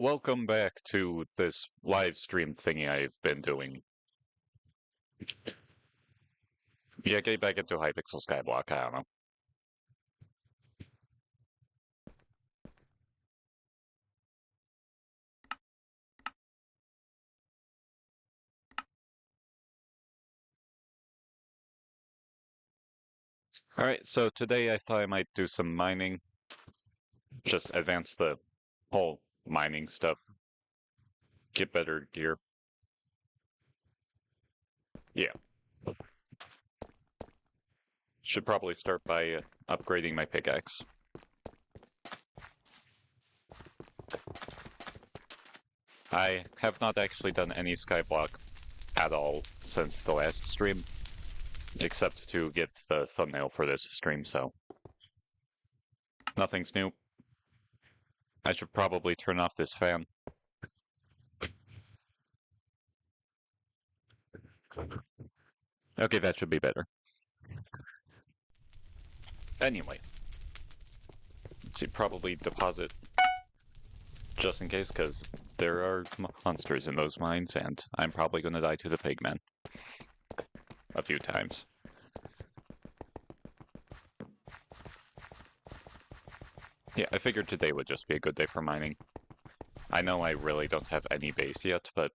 Welcome back to this live stream thingy I've been doing. Yeah, get back into Hypixel Skyblock, I don't know. Alright, so today I thought I might do some mining. Just advance the whole mining stuff. Get better gear. Yeah. Should probably start by upgrading my pickaxe. I have not actually done any Skyblock at all since the last stream, except to get the thumbnail for this stream, so nothing's new. I should probably turn off this fan. Okay, that should be better. Anyway. Let's see, probably deposit just in case, because there are monsters in those mines, and I'm probably going to die to the pigmen a few times. Yeah, I figured today would just be a good day for mining. I know I really don't have any base yet, but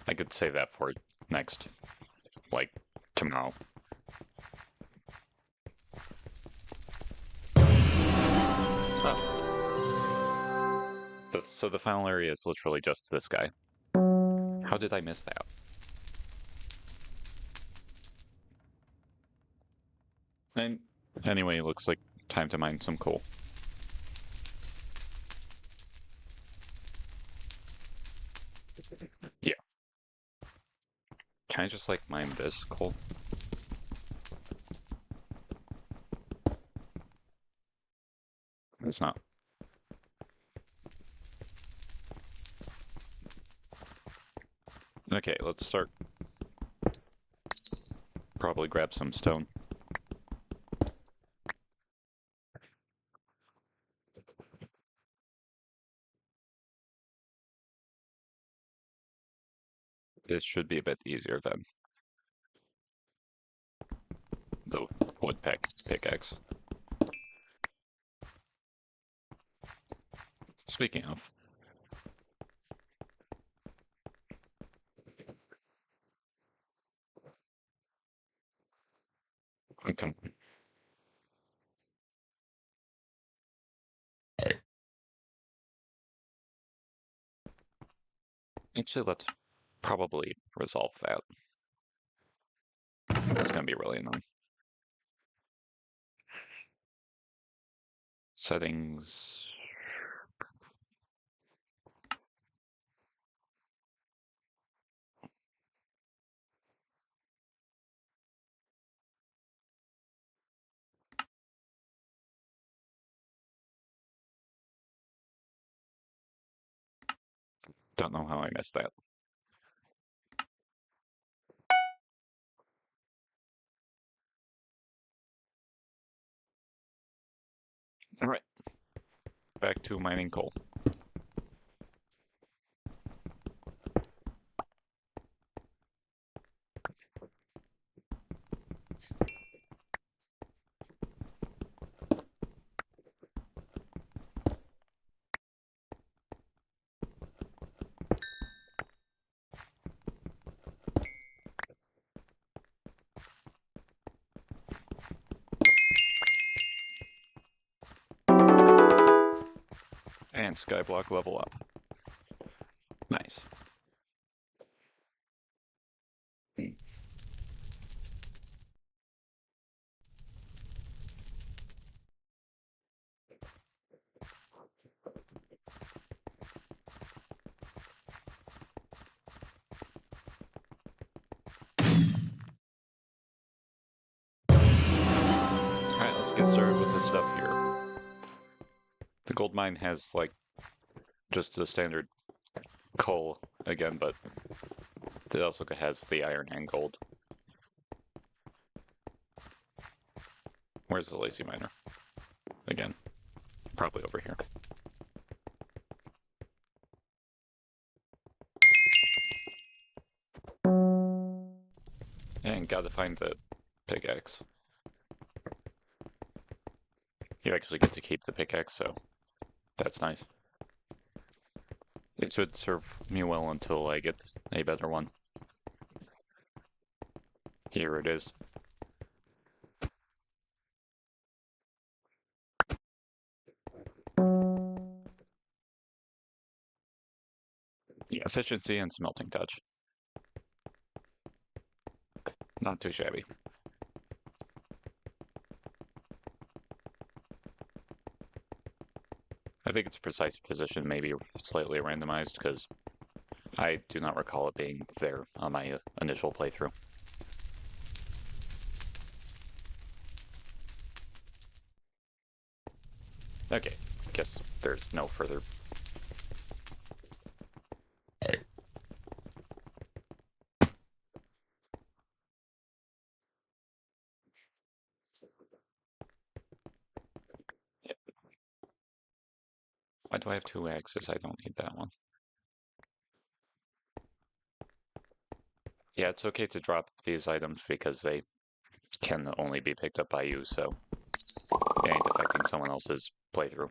I could save that for next, like, tomorrow. Oh. So the final area is literally just this guy. How did I miss that? And anyway, looks like time to mine some coal. Yeah. Can I just, like, mine this coal? It's not. Okay, let's start. Probably grab some stone. This should be a bit easier than the wood pickaxe. Speaking of, okay. Actually, let's probably resolve that. It's gonna be really annoying. Settings. Don't know how I missed that. Alright. Back to mining coal. And Skyblock level up. Nice. Alright, let's get started with this stuff here. The gold mine has, like, just the standard coal again, but it also has the iron and gold. Where's the lazy miner? Again, probably over here. And gotta find the pickaxe. You actually get to keep the pickaxe, so that's nice. It should serve me well until I get a better one. Here it is. Yeah, efficiency and smelting touch. Not too shabby. I think its precise position may be slightly randomized because I do not recall it being there on my initial playthrough. Okay, guess there's no further. Yep. Why do I have two axes? I don't need that one. Yeah, it's okay to drop these items because they can only be picked up by you, so it ain't affecting someone else's playthrough.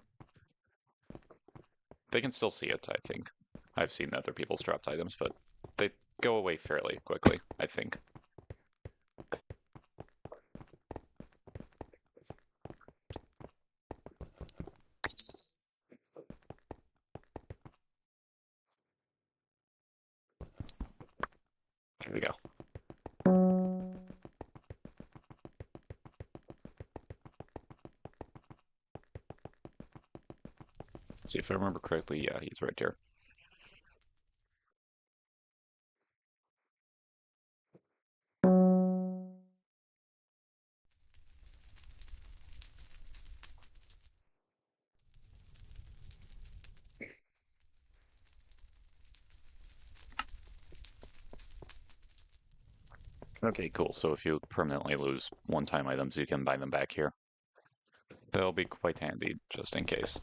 They can still see it, I think. I've seen other people's dropped items, but they go away fairly quickly, I think. There we go. See if I remember correctly. Yeah, he's right here. Okay, cool. So if you permanently lose one-time items, you can buy them back here. That'll be quite handy, just in case.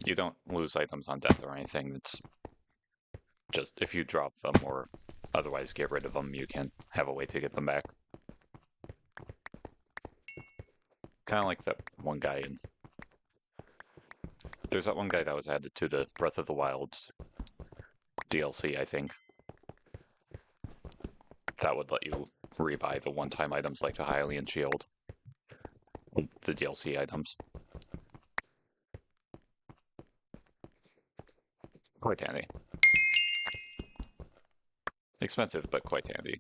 You don't lose items on death or anything. It's just if you drop them or otherwise get rid of them, you can have a way to get them back. Kind of like that one guy in... There's that one guy that was added to the Breath of the Wild DLC, I think. That would let you rebuy the one-time items like the Hylian Shield. The DLC items. Quite handy. Expensive, but quite handy.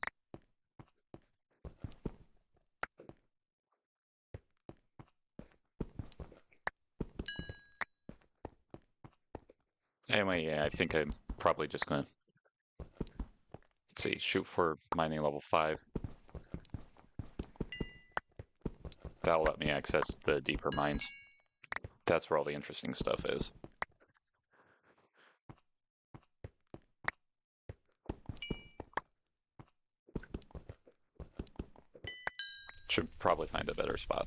Anyway, yeah, I think I'm probably just gonna, let's see, shoot for mining level 5. That'll let me access the deeper mines. That's where all the interesting stuff is. Should probably find a better spot.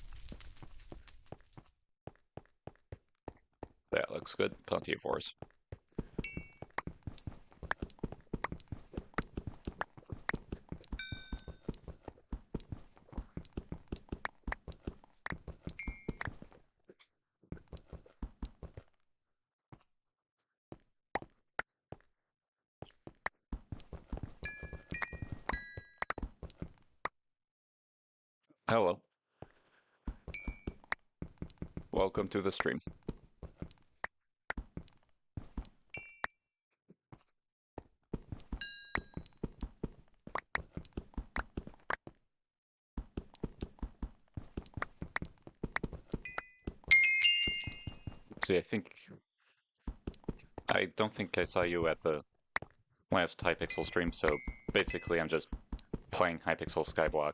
That looks good. Plenty of ores. Hello. Welcome to the stream. See, I don't think I saw you at the last Hypixel stream, so basically I'm just playing Hypixel Skyblock,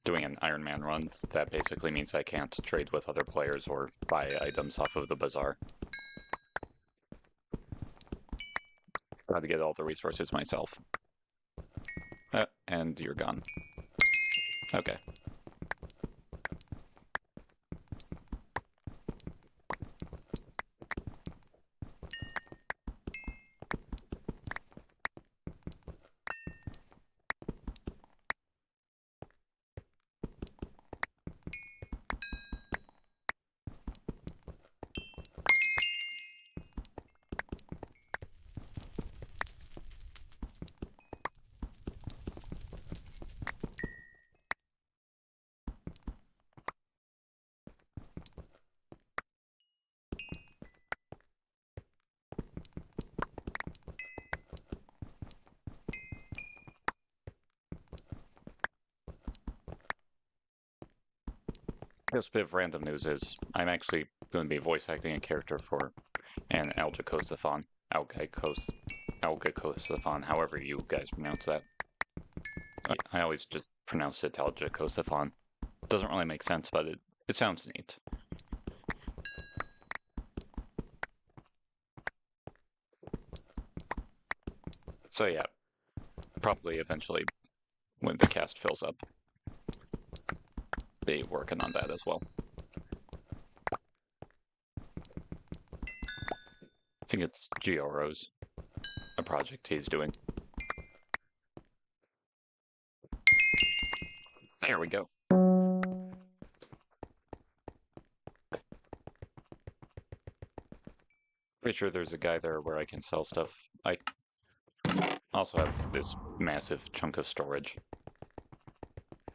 doing an Ironman run. That basically means I can't trade with other players or buy items off of the bazaar. Got to get all the resources myself. And you're gone. Okay. This bit of random news is I'm actually going to be voice acting a character for an Algacosathon. Algacosathon, however you guys pronounce that. I always just pronounce it Algacosathon. Doesn't really make sense, but it sounds neat. So yeah, probably eventually when the cast fills up, be working on that as well. I think it's Gioro's, a project he's doing. There we go. Pretty sure there's a guy there where I can sell stuff. I also have this massive chunk of storage.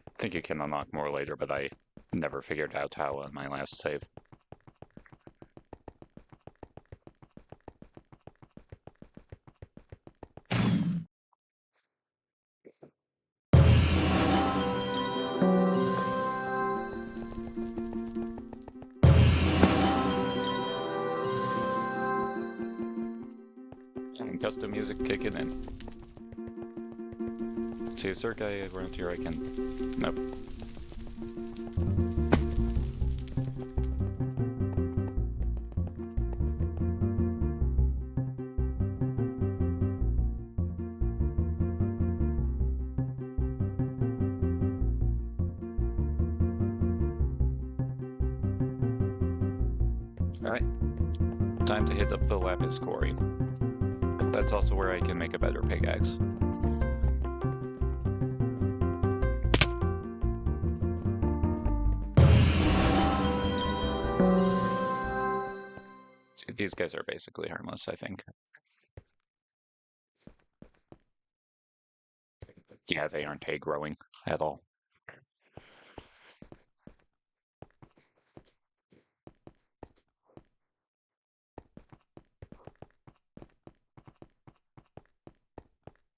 I think you can unlock more later, but I never figured out how on my last save. And custom music kicking in. See, is there a guy around here I can... Nope. Alright. Time to hit up the lapis quarry. That's also where I can make a better pickaxe. See, these guys are basically harmless, I think. Yeah, they aren't hay growing at all.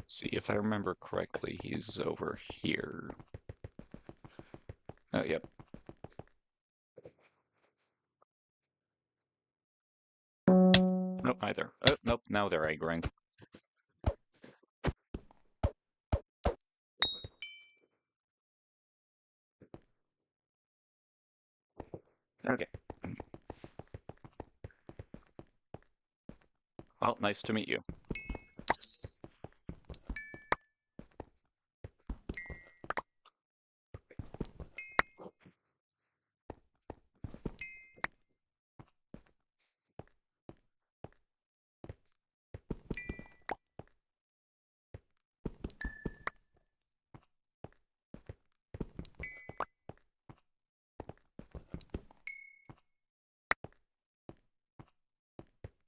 See, if I remember correctly, he's over here. Oh, yep. Nope, either. Oh, nope, now they're egg growing. Okay. Well, nice to meet you.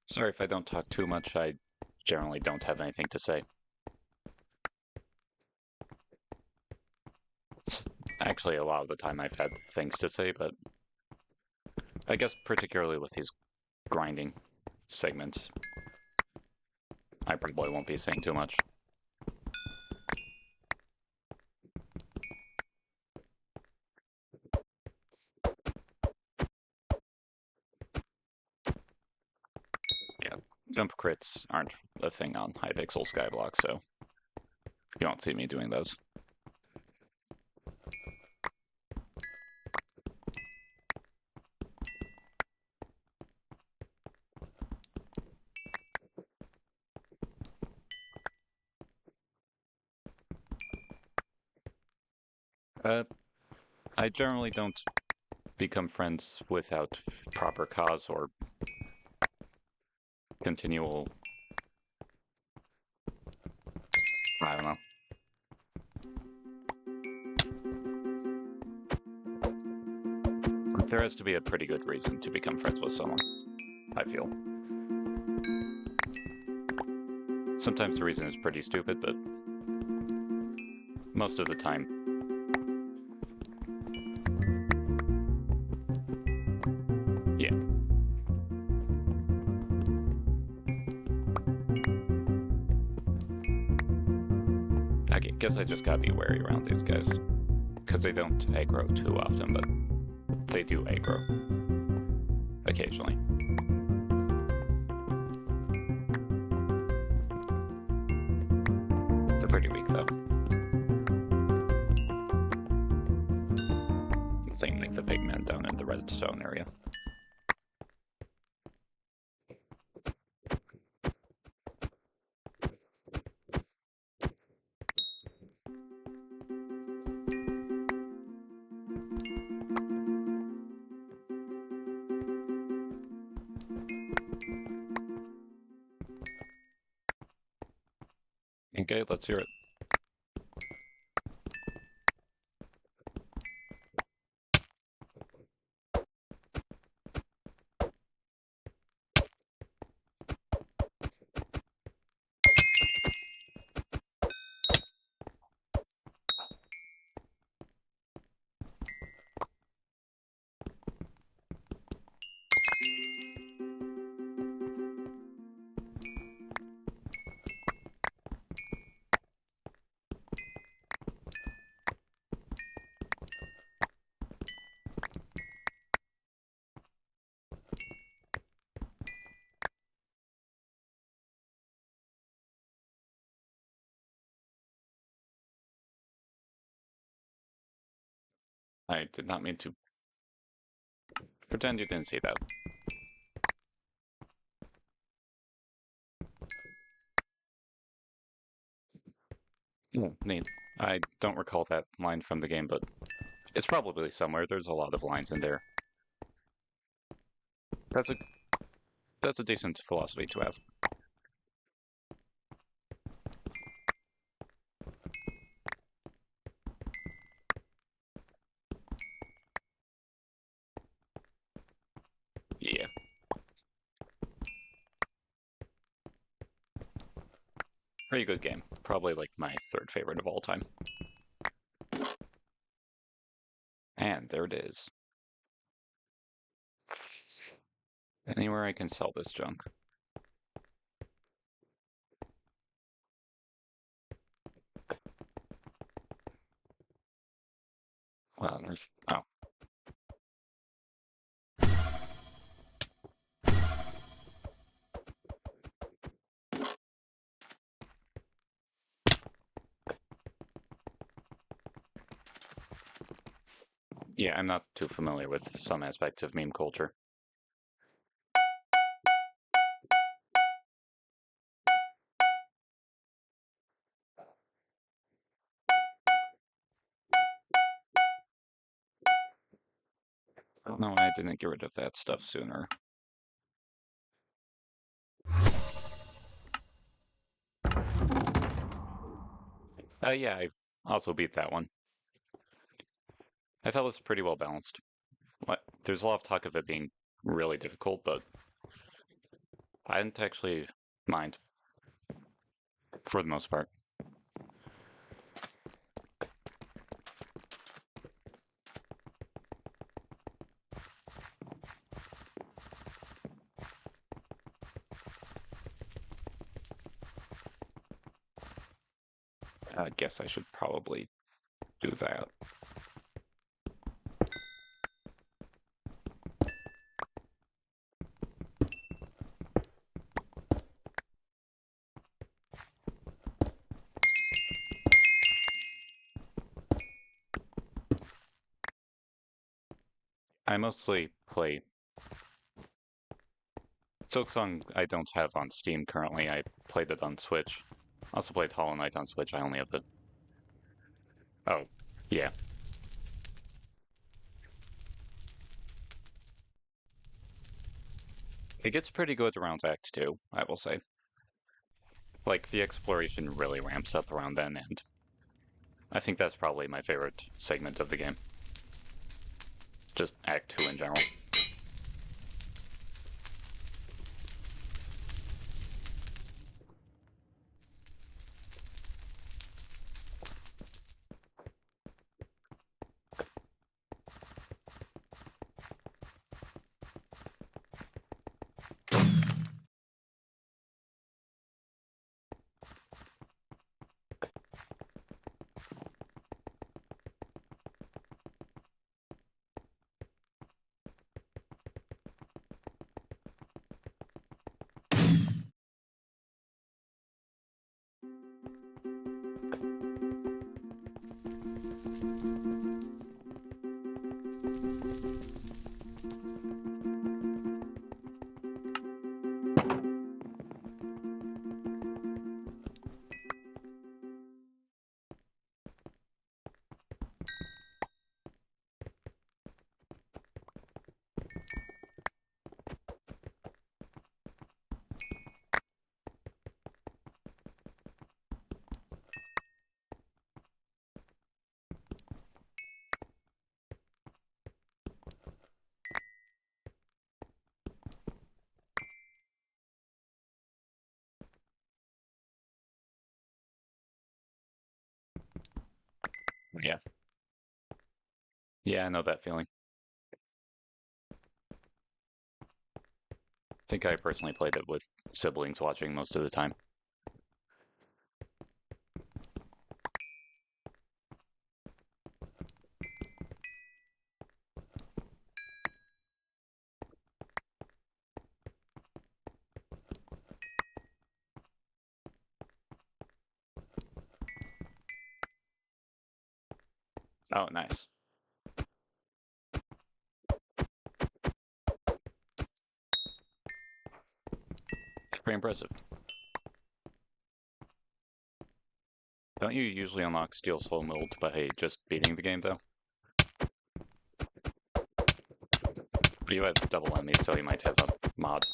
Sorry if I don't talk too much, I generally don't have anything to say. Actually, a lot of the time I've had things to say, but I guess particularly with these grinding segments, I probably won't be saying too much. Yeah, jump crits aren't a thing on Hypixel Skyblock, so you won't see me doing those. I generally don't become friends without proper cause or continual... I don't know. There has to be a pretty good reason to become friends with someone, I feel. Sometimes the reason is pretty stupid, but most of the time, yeah. I guess I just gotta be wary around these guys, because they don't aggro too often, but they do aggro. Occasionally. They're pretty weak, though. Same like the pigmen down in the redstone area. Okay, let's hear it. I did not mean to pretend you didn't see that. Neat. I don't recall that line from the game, but it's probably somewhere. There's a lot of lines in there. That's a decent philosophy to have. Yeah. Pretty good game. Probably like my third favorite of all time. And there it is. Anywhere I can sell this junk. Well, there's... Oh. Yeah, I'm not too familiar with some aspects of meme culture. I don't know why I didn't get rid of that stuff sooner. Yeah, I also beat that one. I thought it was pretty well balanced. There's a lot of talk of it being really difficult, but I didn't actually mind for the most part. I guess I should probably do that. I mostly play Silksong. I don't have on Steam currently. I played it on Switch. I also played Hollow Knight on Switch. I only have it. Oh, yeah. It gets pretty good around Act 2, I will say. Like, the exploration really ramps up around then, and I think that's probably my favorite segment of the game. Just Act 2 in general. Yeah. Yeah, I know that feeling. I think I personally played it with siblings watching most of the time. Oh, nice. Pretty impressive. Don't you usually unlock Steel Soul Mold by just beating the game, though? But you have double enemies, so you might have a mod.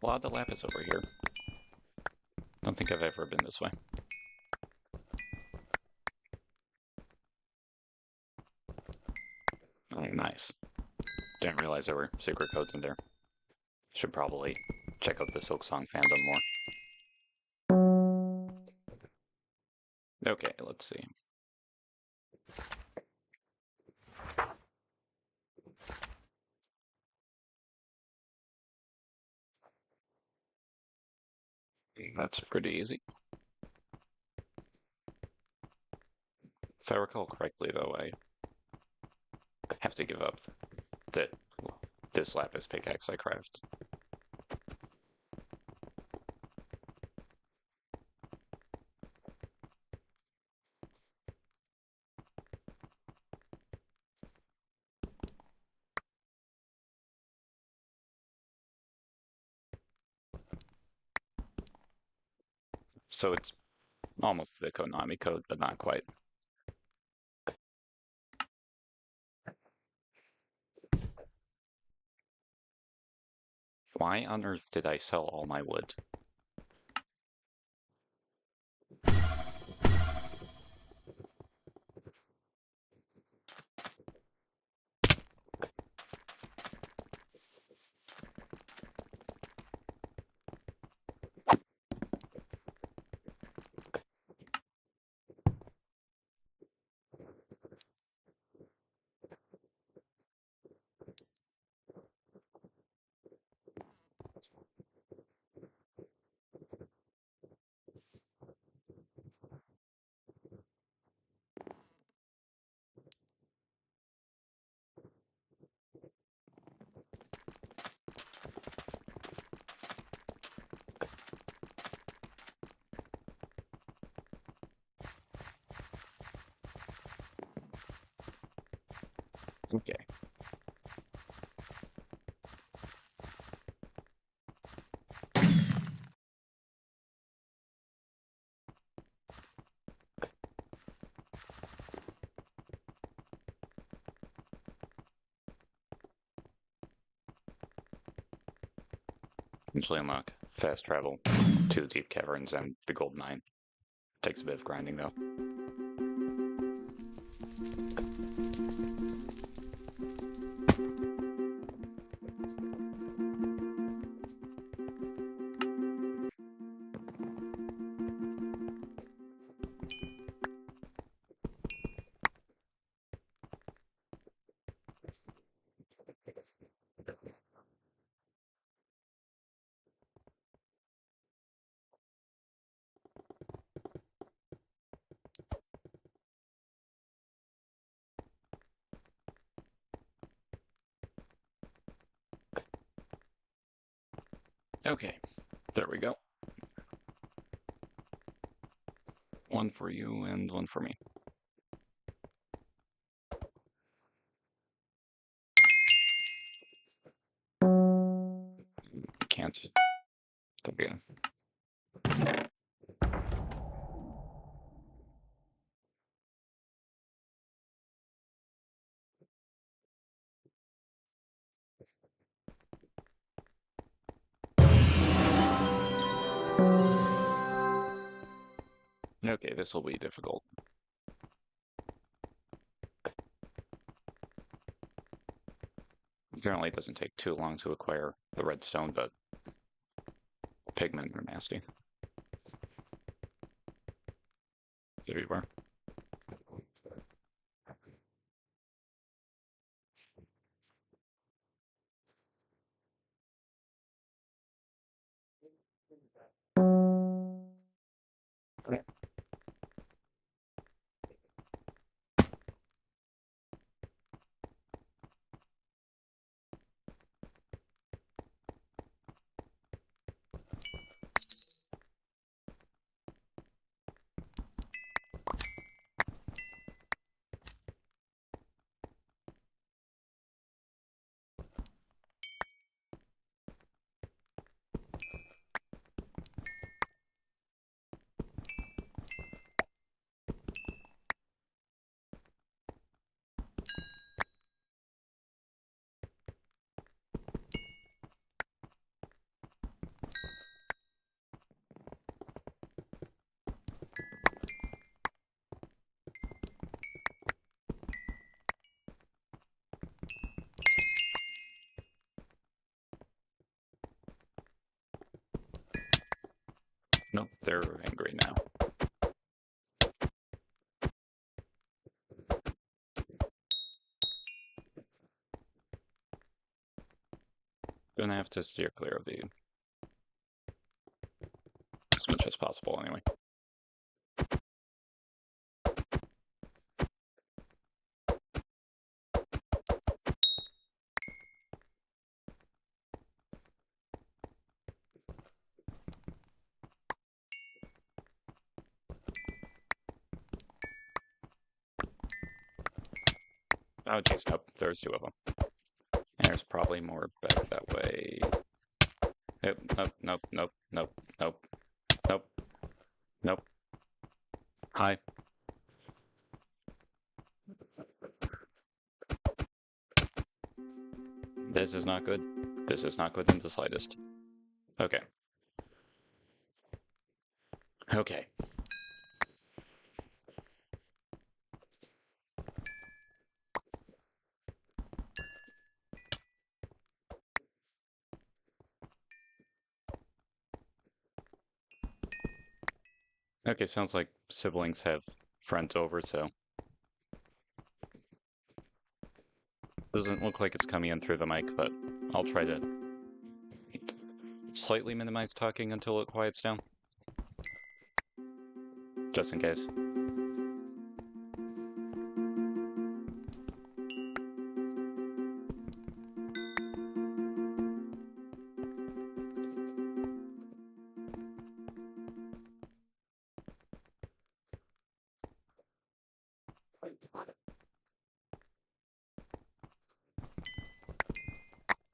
A lot of lapis over here. Don't think I've ever been this way. Oh, nice. Didn't realize there were secret codes in there. Should probably check out the Silksong fandom more. Okay, let's see. That's pretty easy. If I recall correctly, though, I have to give up that this lapis pickaxe I craft. So it's almost the Konami code, but not quite. Why on earth did I sell all my wood? Okay. Usually unlock fast travel to the deep caverns and the gold mine. Takes a bit of grinding, though. Okay, there we go. One for you and one for me. Can't. There we go. Okay, this will be difficult. Apparently it doesn't take too long to acquire the redstone, but pigmen are nasty. There you are. Nope, they're angry now. Gonna have to steer clear of the as much as possible anyway. Oh geez, nope, there's two of them. And there's probably more back that way. Nope, nope, nope, nope, nope, nope, nope, nope. Hi. This is not good. This is not good in the slightest. Okay. Okay. Okay, sounds like siblings have friends over, so doesn't look like it's coming in through the mic, but I'll try to slightly minimize talking until it quiets down. Just in case.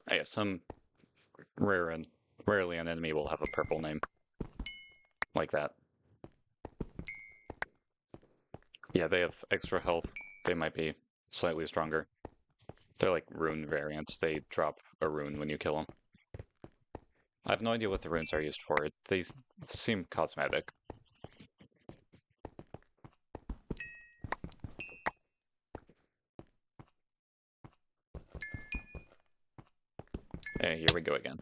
I guess some rarely an enemy will have a purple name. Like that. Yeah, they have extra health. They might be slightly stronger. They're like rune variants. They drop a rune when you kill them. I have no idea what the runes are used for. They seem cosmetic. Hey, here we go again.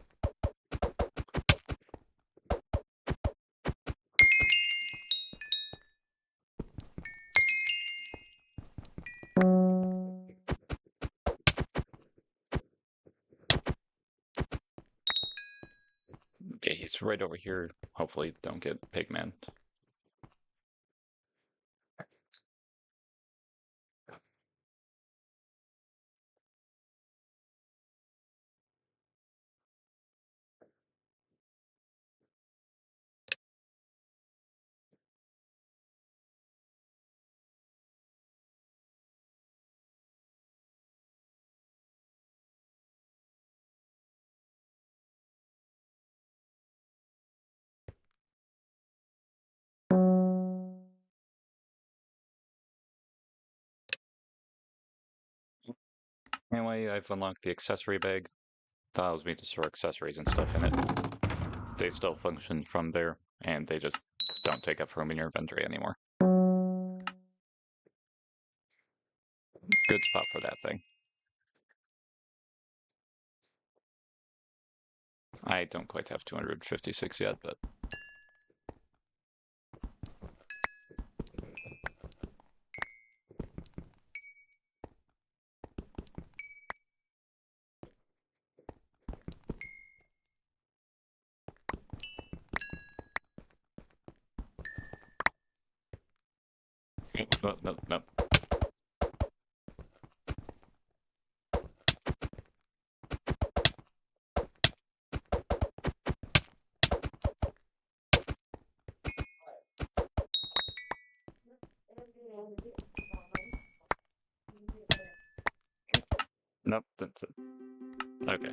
Okay, he's right over here. Hopefully don't get pigman. Anyway, I've unlocked the accessory bag. That allows me to store accessories and stuff in it. They still function from there, and they just don't take up room in your inventory anymore. Good spot for that thing. I don't quite have 256 yet, but... No, no, no. Nope, that's it. Okay.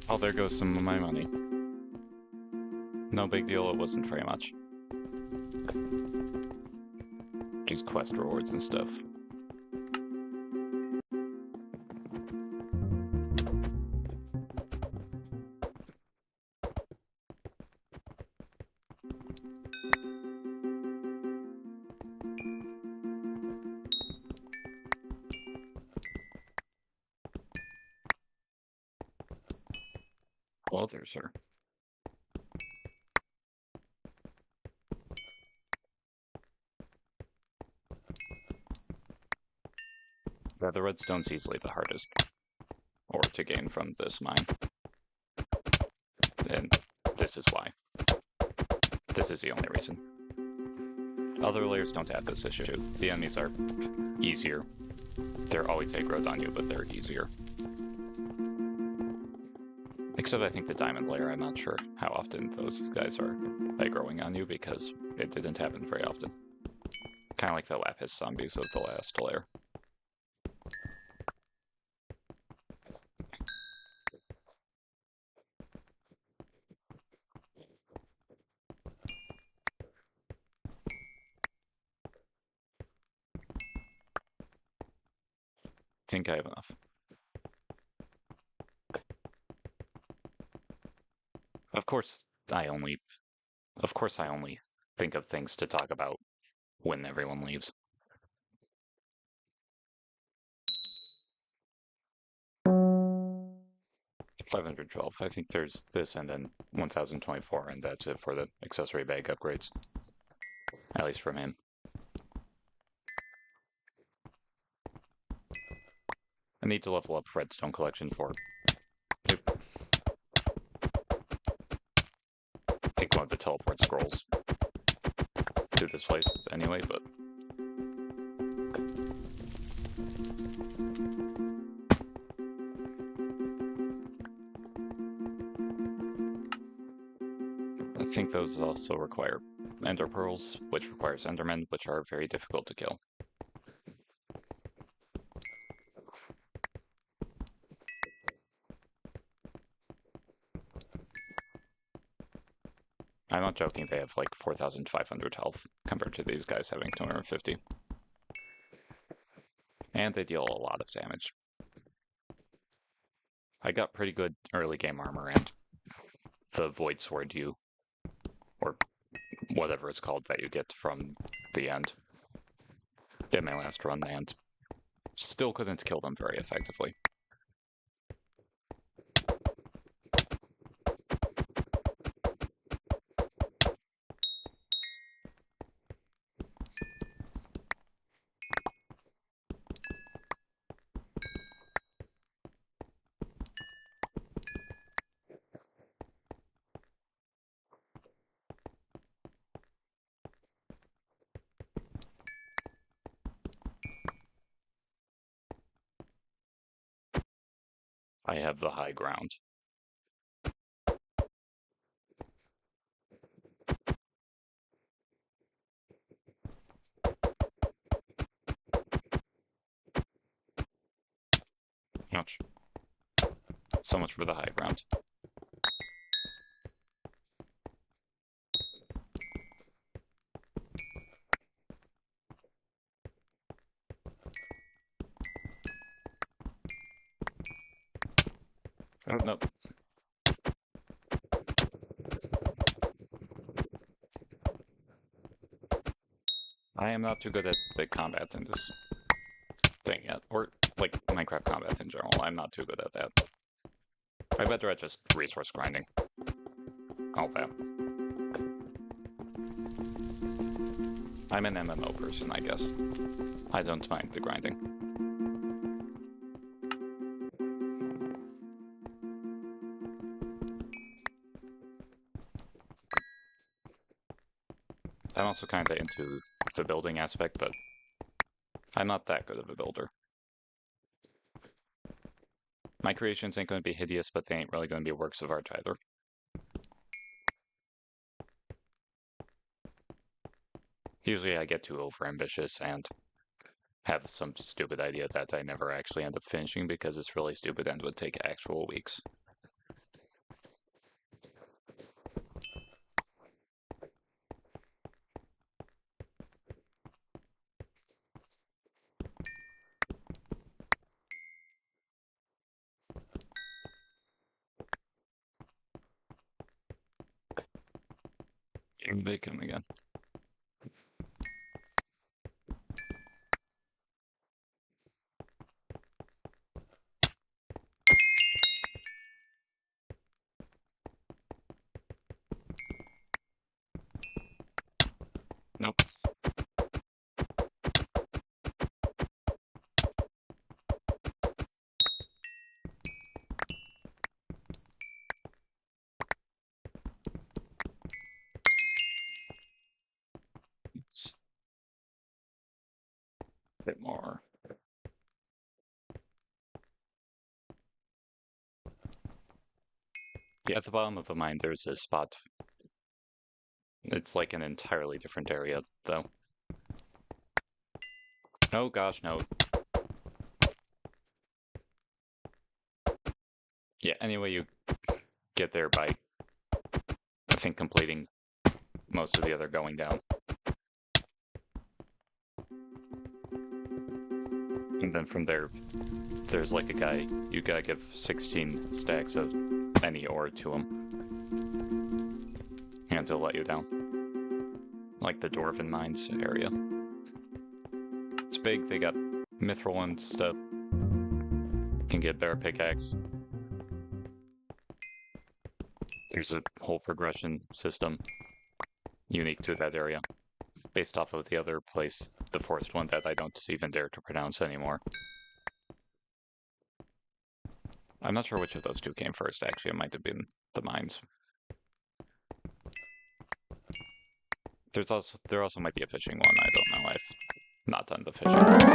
Oh, there goes some of my money. No big deal, it wasn't very much. These quest rewards and stuff. Well, there's her. Yeah, the redstone's easily the hardest ore to gain from this mine. And this is why. This is the only reason. Other layers don't have this issue. The enemies are easier. They're always aggroed on you, but they're easier. Except I think the diamond layer, I'm not sure how often those guys are aggroing on you because it didn't happen very often. Kind of like the lapis zombies of the last layer. I think I have enough. Of course I only think of things to talk about when everyone leaves. $512. I think there's this and then 1024, and that's it for the accessory bag upgrades. At least from him. I need to level up redstone collection for... I think one of the teleport scrolls to this place anyway, but... I think those also require ender pearls, which requires endermen, which are very difficult to kill. I'm not joking, they have like 4,500 health compared to these guys having 250. And they deal a lot of damage. I got pretty good early game armor, and the void sword or whatever it's called that you get from the end, in my last run, and still couldn't kill them very effectively. I have the high ground. Ouch. So much for the high ground. Oh, no. I am not too good at big combat in this thing yet. Or, wait. like Minecraft combat in general. I'm not too good at that. I'm better at just resource grinding. All that. I'm an MMO person, I guess. I don't mind the grinding. I'm also kind of into the building aspect, but I'm not that good of a builder. My creations ain't going to be hideous, but they ain't really going to be works of art either. Usually I get too overambitious and have some stupid idea that I never actually end up finishing because it's really stupid and would take actual weeks. They come again. Nope. It's a bit more. Yeah, at the bottom of the mine, there's a spot. It's like an entirely different area, though. Oh gosh, no. Yeah, anyway, you get there by, I think, completing most of the other going down. And then from there, there's like a guy, you gotta give 16 stacks of any ore to him. And he'll let you down. Like the Dwarven Mines area. It's big, they got mithril and stuff. You can get bear pickaxe. There's a whole progression system unique to that area, based off of the other place, the forest one that I don't even dare to pronounce anymore. I'm not sure which of those two came first, actually. It might have been the mines. There also might be a fishing one, I don't know. I've not done the fishing very much.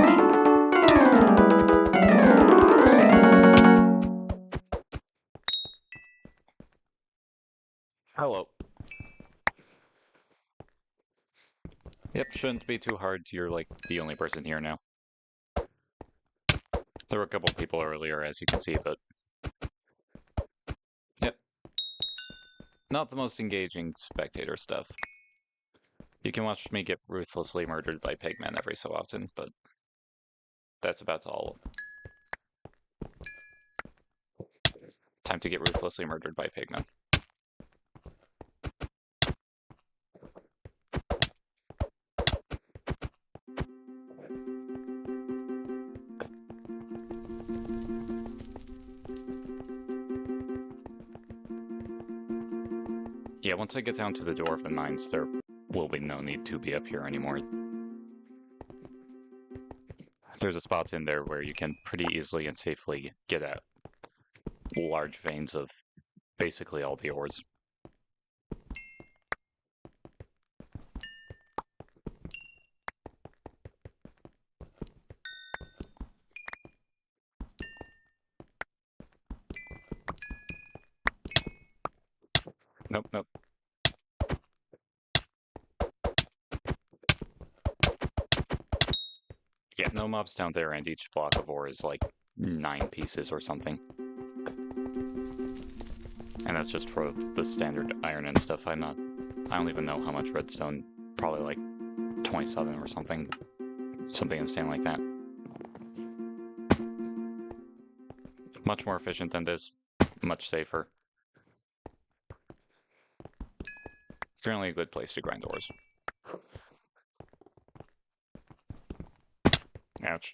Hello. Yep, shouldn't be too hard. You're like the only person here now. There were a couple people earlier, as you can see, but... Yep. Not the most engaging spectator stuff. You can watch me get ruthlessly murdered by pigmen every so often, but that's about all. Time to get ruthlessly murdered by pigmen. Yeah, once I get down to the Dwarven Mines, there will be no need to be up here anymore. There's a spot in there where you can pretty easily and safely get at large veins of basically all the ores. Nope, nope. Yeah, no mobs down there, and each block of ore is like 9 pieces or something. And that's just for the standard iron and stuff. I don't even know how much redstone, probably like 27 or something. Something insane like that. Much more efficient than this, much safer. Generally a good place to grind ores. Ouch.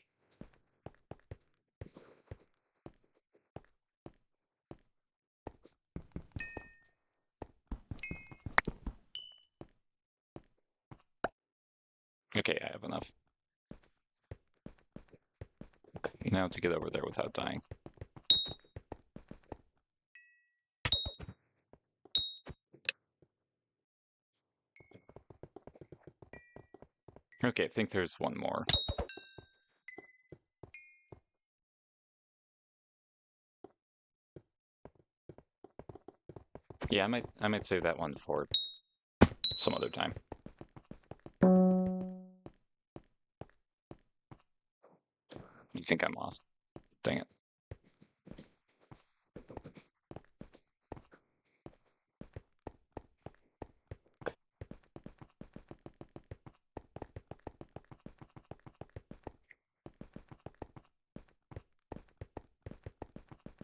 Okay, I have enough. Now to get over there without dying. Okay, I think there's one more. Yeah, I might save that one for some other time. You think I'm lost? Dang it.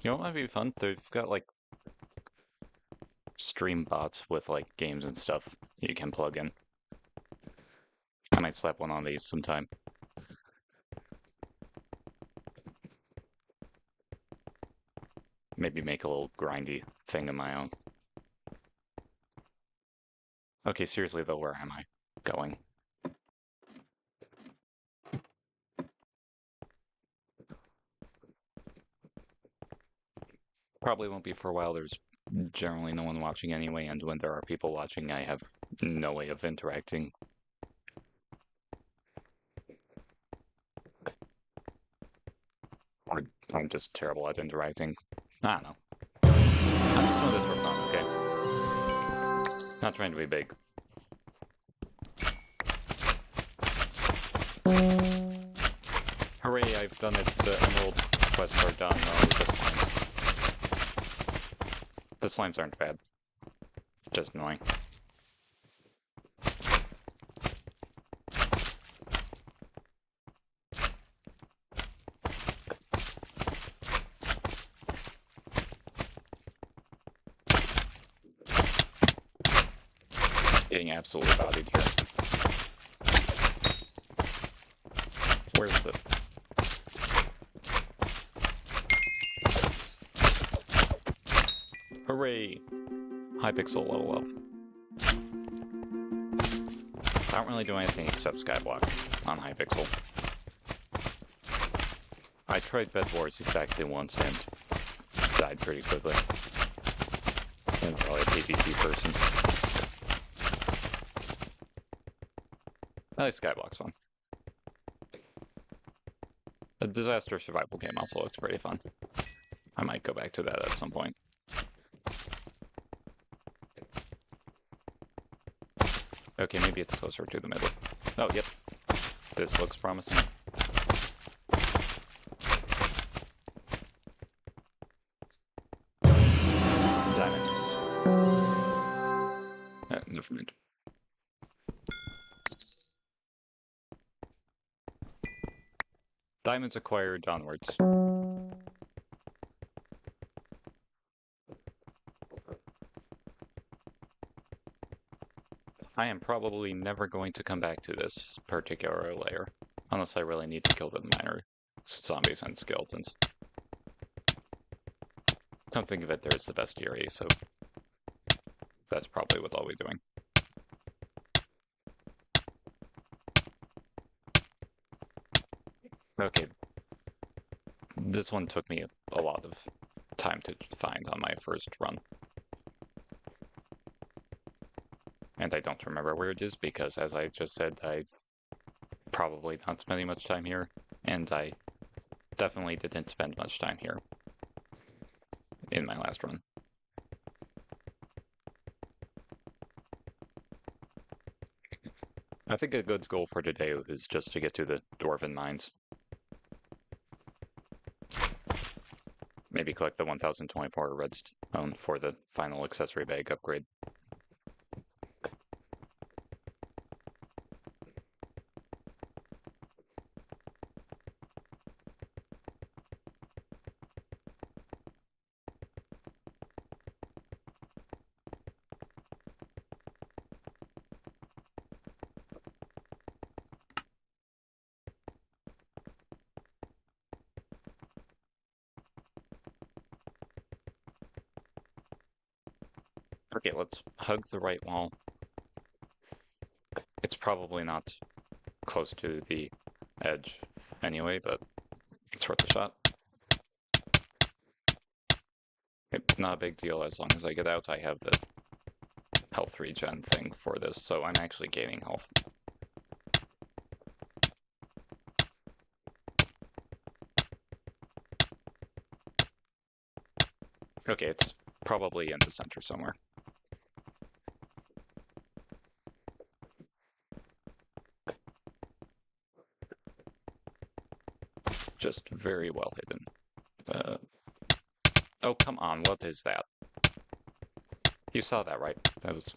You know what might be fun? They've got like stream bots with like games and stuff you can plug in. I might slap one on these sometime. Maybe make a little grindy thing of my own. Okay, seriously though, where am I going? Probably won't be for a while. There's generally no one watching anyway, and when there are people watching, I have no way of interacting. Or I'm just terrible at interacting. I don't know. I'm just doing this for fun, okay? Not trying to be big. Hooray, I've done it. The emerald quests are done. Oh, the slimes. The slimes aren't bad. Just annoying. Getting absolutely bodied here. Where's the... Hooray! Hypixel level up. I don't really do anything except Skyblock on Hypixel. I tried Bed Wars exactly once and died pretty quickly. I'm probably a PvP person. I like Skyblock's fun. The disaster survival game also looks pretty fun. I might go back to that at some point. Okay, maybe it's closer to the middle. Oh, yep. This looks promising. Diamonds. Never mind. Diamonds acquired onwards. I am probably never going to come back to this particular layer, unless I really need to kill the minor zombies and skeletons. Come think of it, there's the bestiary, so that's probably what I'll be doing. Okay. This one took me a lot of time to find on my first run. And I don't remember where it is because, as I just said, I've probably not spending much time here, and I definitely didn't spend much time here in my last run. I think a good goal for today is just to get to the Dwarven Mines. Maybe collect the 1024 redstone for the final accessory bag upgrade. Okay, let's hug the right wall. It's probably not close to the edge anyway, but it's worth a shot. Not a big deal as long as I get out. I have the health regen thing for this, so I'm actually gaining health. Okay, it's probably in the center somewhere. Just very well hidden. Oh, come on, what is that? You saw that, right? That was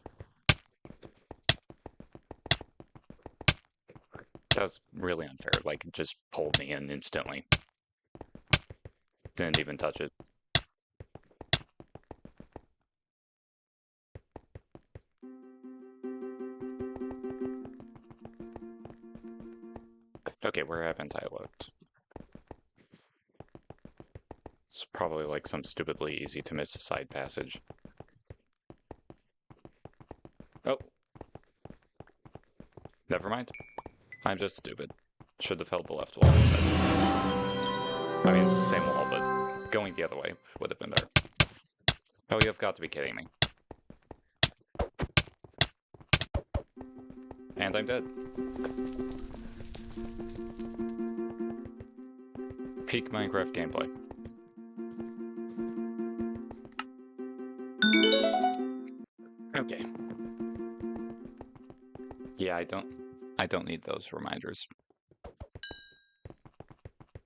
really unfair. Like, it just pulled me in instantly. Didn't even touch it. Okay, where haven't I looked? It's probably like some stupidly easy to miss side passage. Oh. Never mind. I'm just stupid. Should have held the left wall instead. I mean, it's the same wall, but going the other way would have been better. Oh, you've got to be kidding me. And I'm dead. Peak Minecraft gameplay. Okay. Yeah, I don't need those reminders.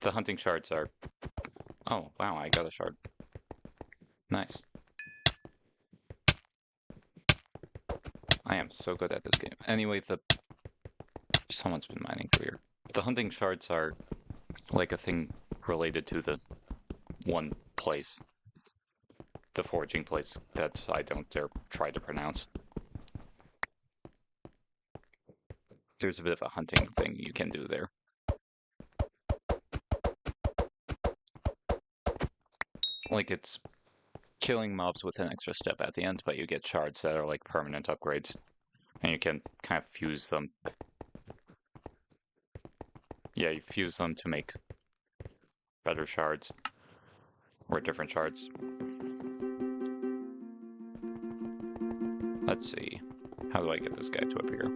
The hunting shards are... Oh, wow, I got a shard. Nice. I am so good at this game. Anyway, someone's been mining through here. The hunting shards are like a thing related to the one place. The foraging place that I don't dare try to pronounce. There's a bit of a hunting thing you can do there. Like, it's killing mobs with an extra step at the end, but you get shards that are like permanent upgrades. And you can kind of fuse them. Yeah, you fuse them to make better shards. Or different shards. Let's see. How do I get this guy to appear?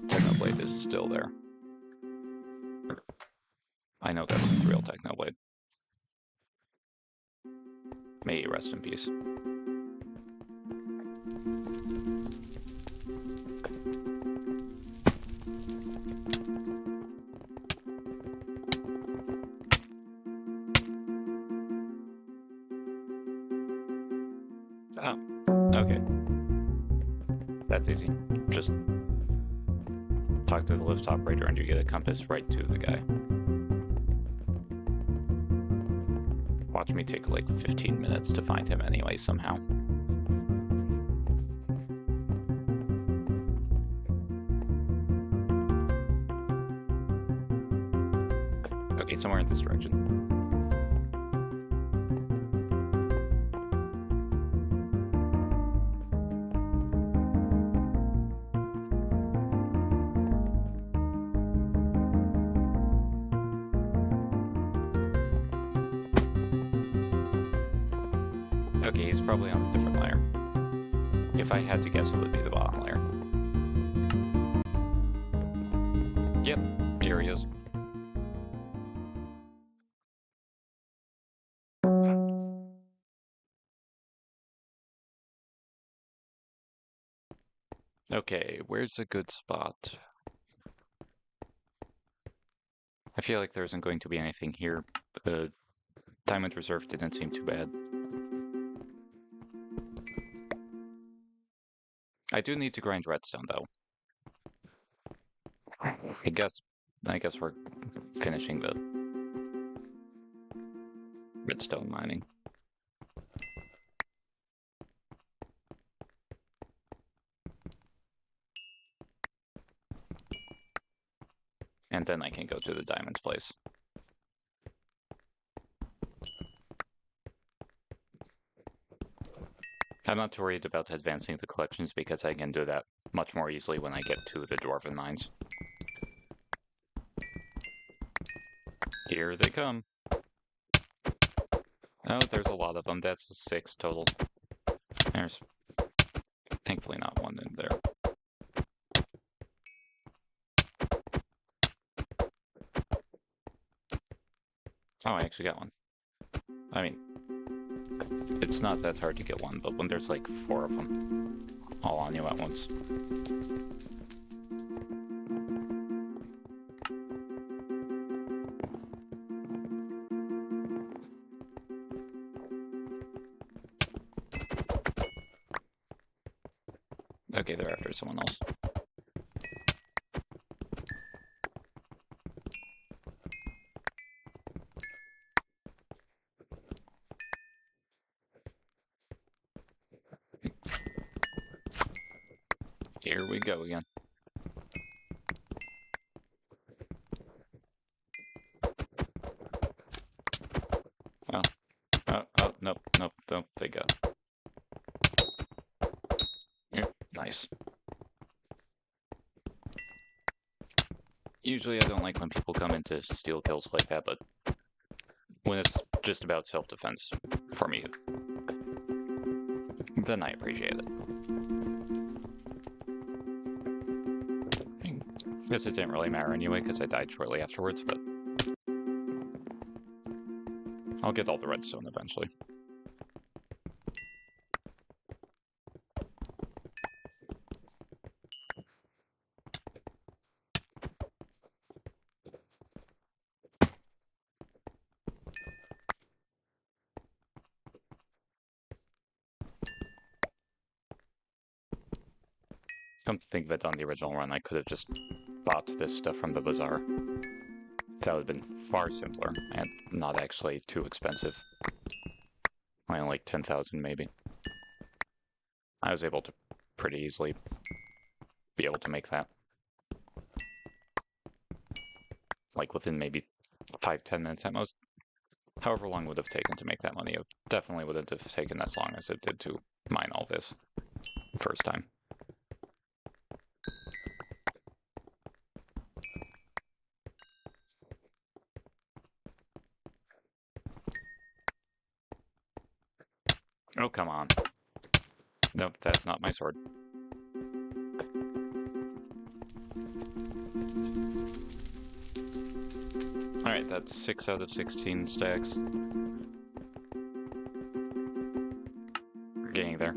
Technoblade is still there. I know that's a real Technoblade. May he rest in peace. Oh, okay. That's easy. Just talk to the lift operator and you get a compass right to the guy. Watch me take like 15 minutes to find him anyway somehow. Okay, somewhere in this direction. Okay, he's probably on a different layer. If I had to guess, it would be the bottom layer. Yep, here he is. Okay, where's a good spot? I feel like there isn't going to be anything here. The Diamond Reserve didn't seem too bad. I do need to grind redstone, though. I guess we're finishing the redstone mining. And then I can go to the diamond place. I'm not too worried about advancing the collections because I can do that much more easily when I get to the Dwarven Mines. Here they come. Oh, there's a lot of them. That's 6 total. There's thankfully not one in there. Oh, I actually got one. I mean, it's not that hard to get one, but when there's like 4 of them all on you at once. Okay, they're after someone else. Here we go again. Oh, nope, they go. Here, nice. Usually I don't like when people come into steal kills like that, but when it's just about self-defense for me, then I appreciate it. I guess it didn't really matter anyway, because I died shortly afterwards, but I'll get all the redstone eventually. Come to think of it, on the original run, I could have just bought this stuff from the bazaar. That would have been far simpler, and not actually too expensive. Only like 10,000 maybe. I was able to pretty easily be able to make that. Like within maybe 5-10 minutes at most. However long it would have taken to make that money, it definitely wouldn't have taken as long as it did to mine all this first time. Oh, come on. Nope, that's not my sword. Alright, that's 6 out of 16 stacks. We're getting there.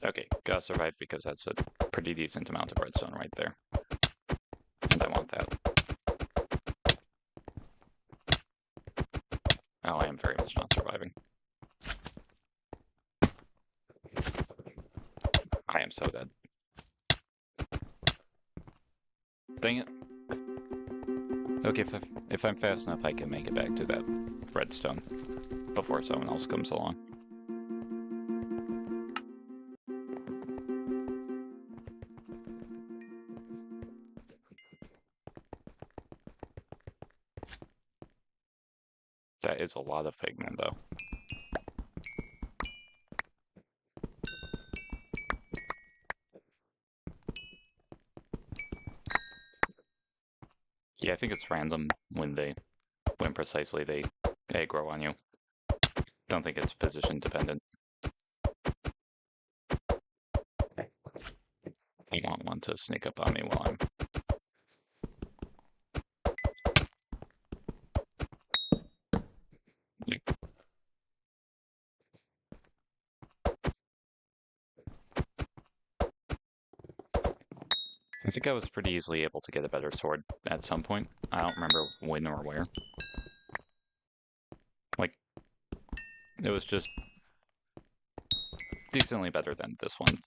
Okay, gotta survive because that's a pretty decent amount of redstone right there. And I want that. Oh, I am very much not surviving. I am so dead. Dang it. Okay, if I'm fast enough, I can make it back to that redstone before someone else comes along. That is a lot of pigment, though. Yeah, I think it's random when precisely they aggro on you. Don't think it's position dependent. I want one to sneak up on me while I'm... I think I was pretty easily able to get a better sword at some point. I don't remember when or where. Like, it was just decently better than this one.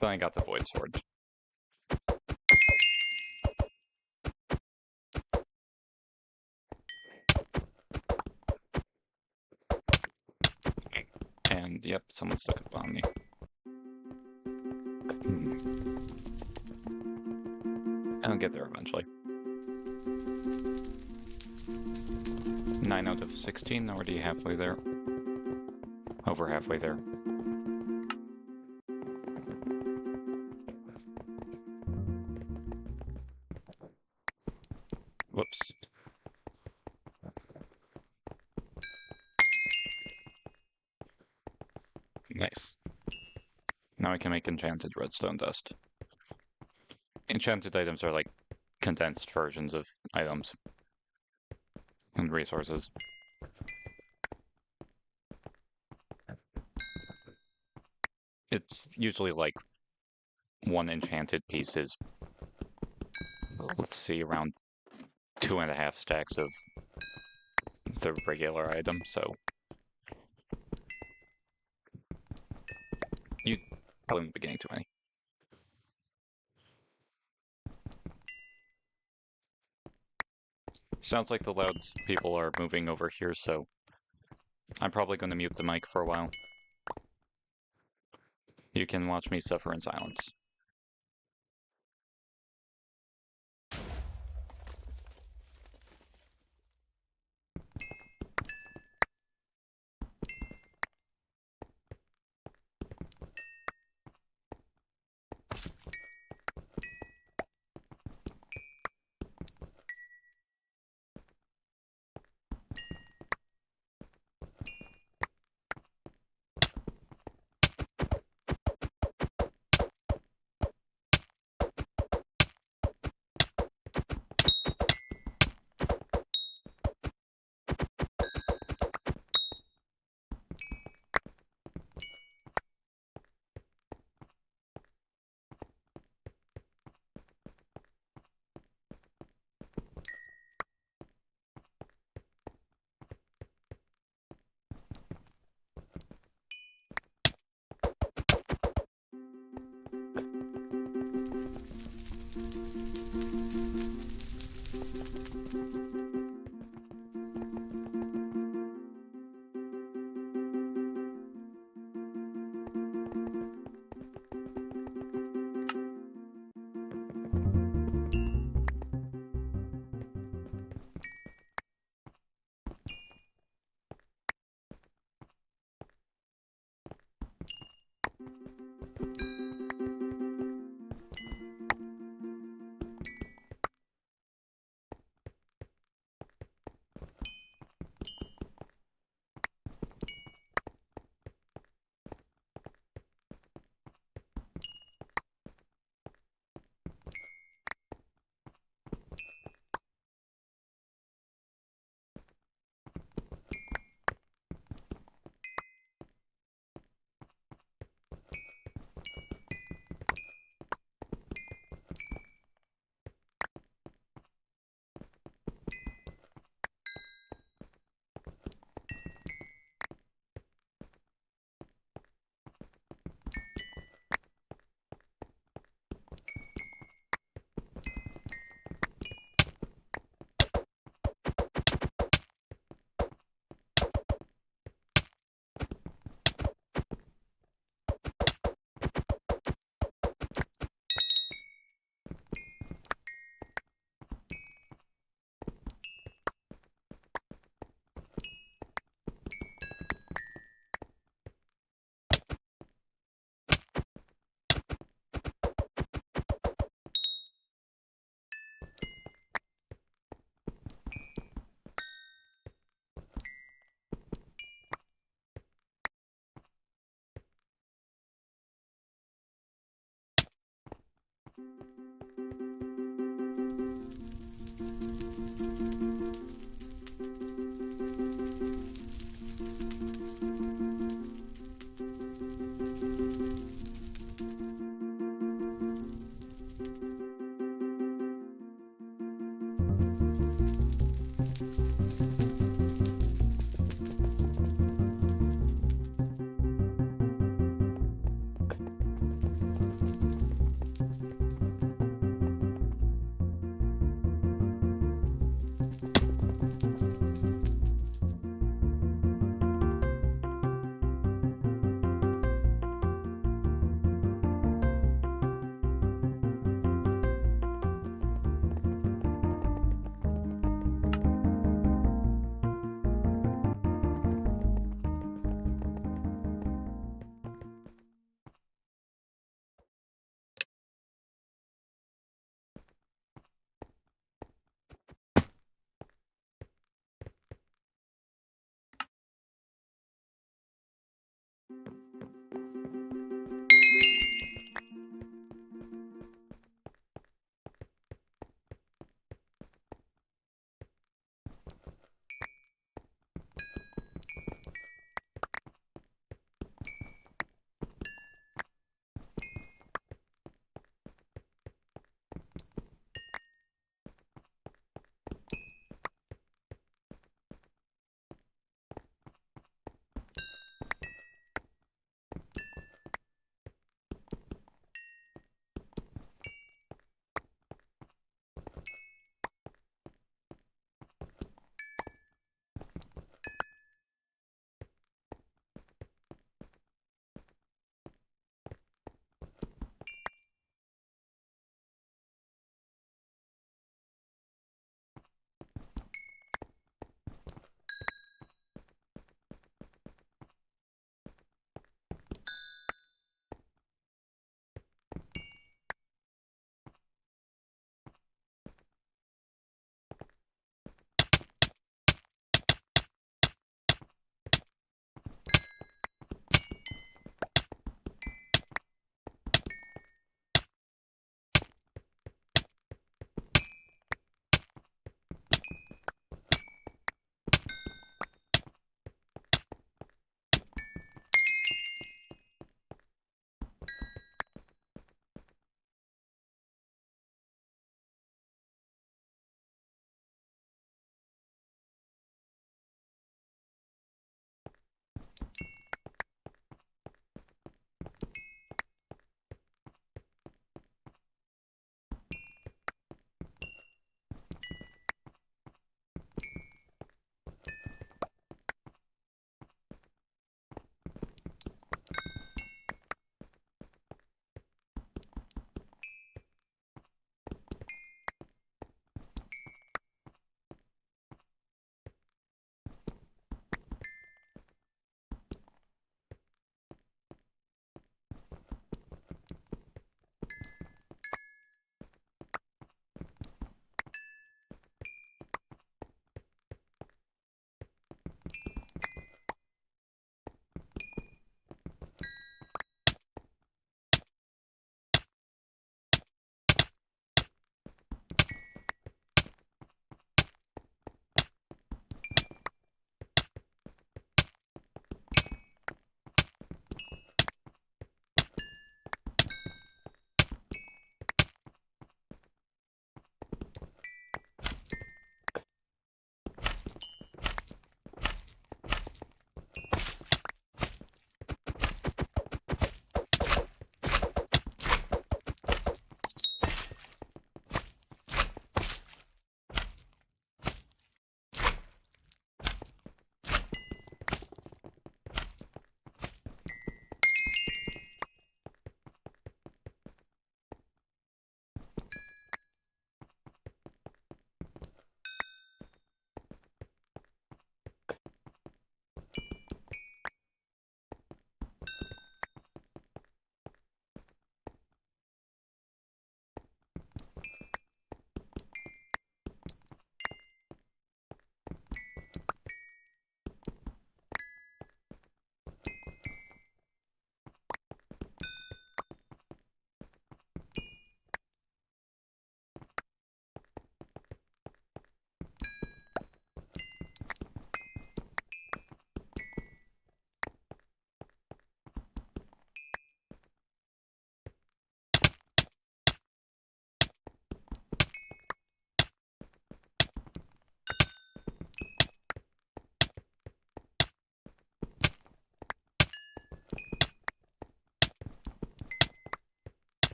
And then I got the Void Sword. And yep, someone stuck up on me. I'll get there eventually. 9 out of 16, already halfway there. Over halfway there. Whoops. Nice. Now I can make enchanted redstone dust. Enchanted items are like condensed versions of items and resources. It's usually like one enchanted piece is, let's see, around 2.5 stacks of the regular item, so you probably won't be getting too many. Sounds like the loud people are moving over here, so I'm probably going to mute the mic for a while. You can watch me suffer in silence.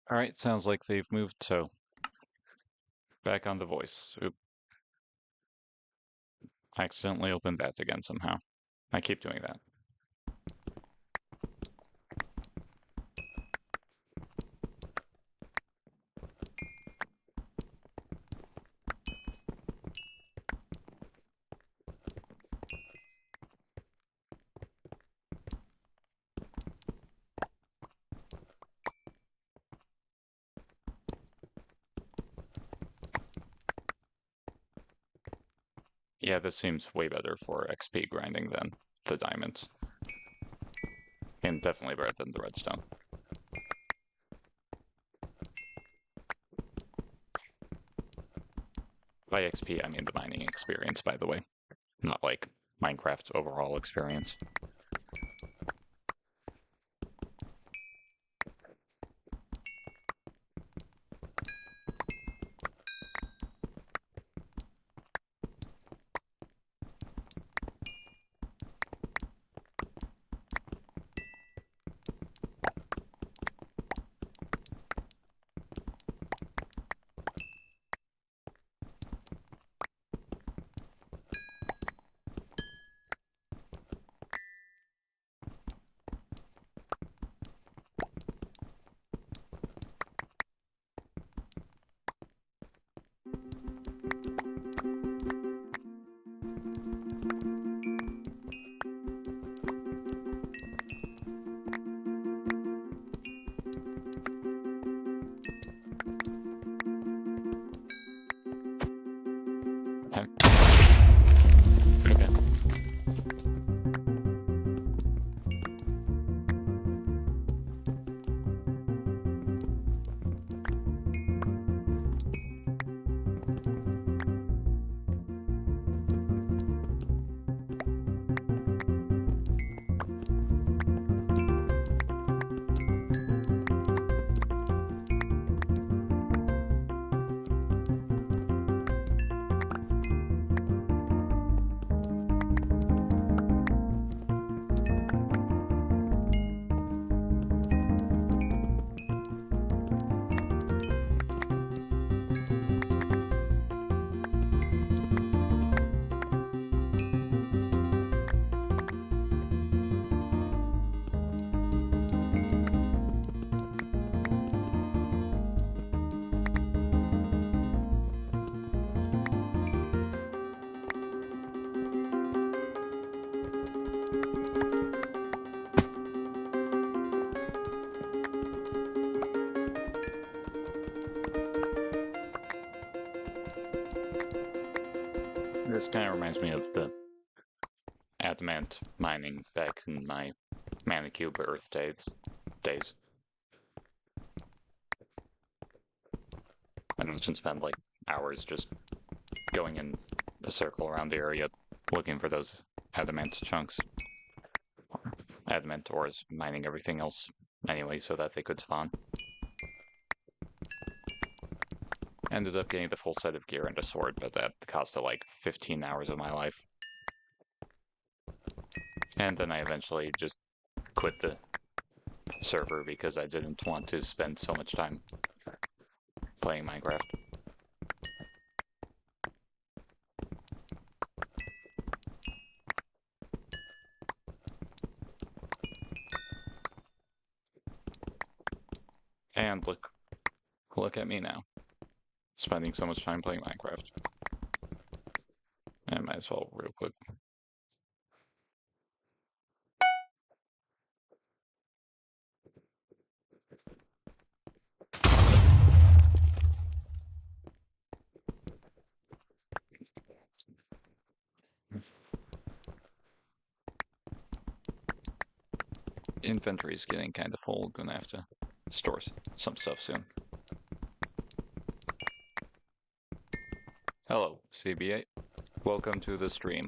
Alright, sounds like they've moved, so back on the voice. Oop, accidentally opened that again somehow. I keep doing that. Yeah, this seems way better for XP grinding than the diamonds. And definitely better than the redstone. By XP, I mean the mining experience, by the way. Not like Minecraft's overall experience. Okay. This kind of reminds me of the adamant mining back in my Manicube Earth days. I don't just spend like hours just going in a circle around the area looking for those adamant chunks. Adamant ores, mining everything else anyway so that they could spawn. Ended up getting the full set of gear and a sword, but at the cost of like 15 hours of my life. And then I eventually just quit the server because I didn't want to spend so much time playing Minecraft. And look at me now. Spending so much time playing Minecraft. I might as well real quick. Inventory is getting kind of full. Gonna have to store some stuff soon. Hello, CB8. Welcome to the stream.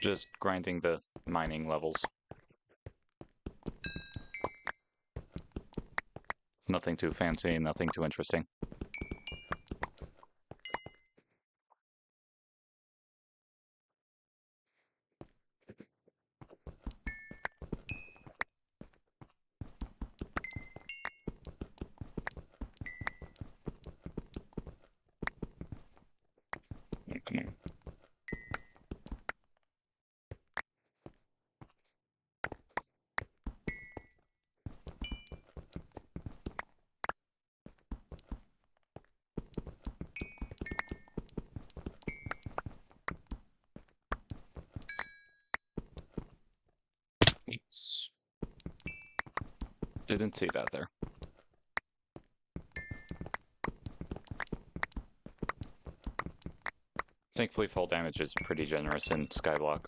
Just grinding the mining levels. Nothing too fancy, nothing too interesting. Didn't see that there. Thankfully, fall damage is pretty generous in Skyblock.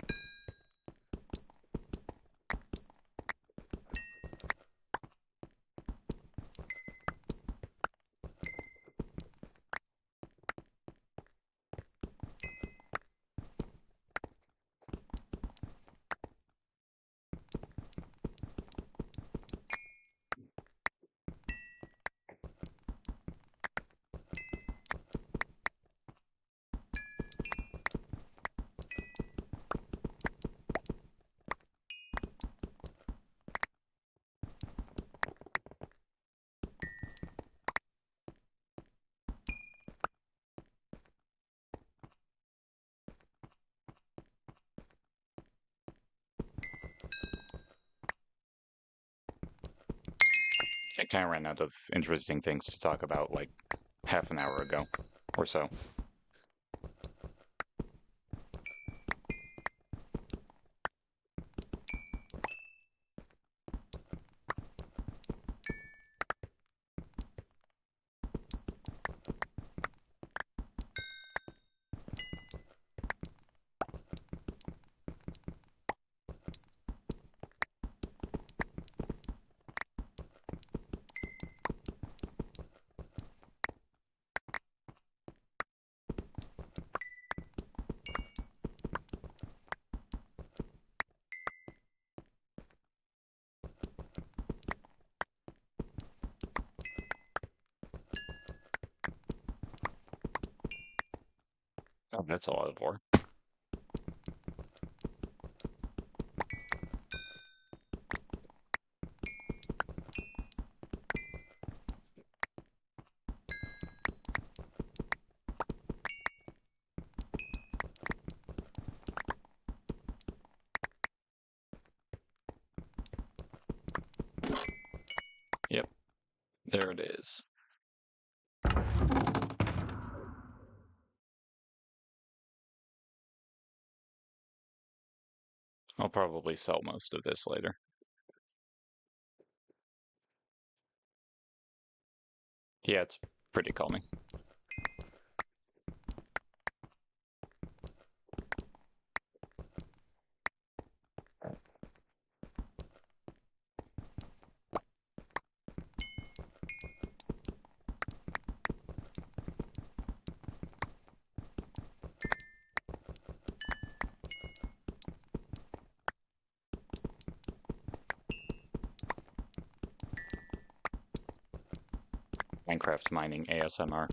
I kind of ran out of interesting things to talk about like half an hour ago or so. Oh, that's a lot of ore. Yep, there it is. I'll probably sell most of this later. Yeah, it's pretty calming. Minecraft mining ASMR.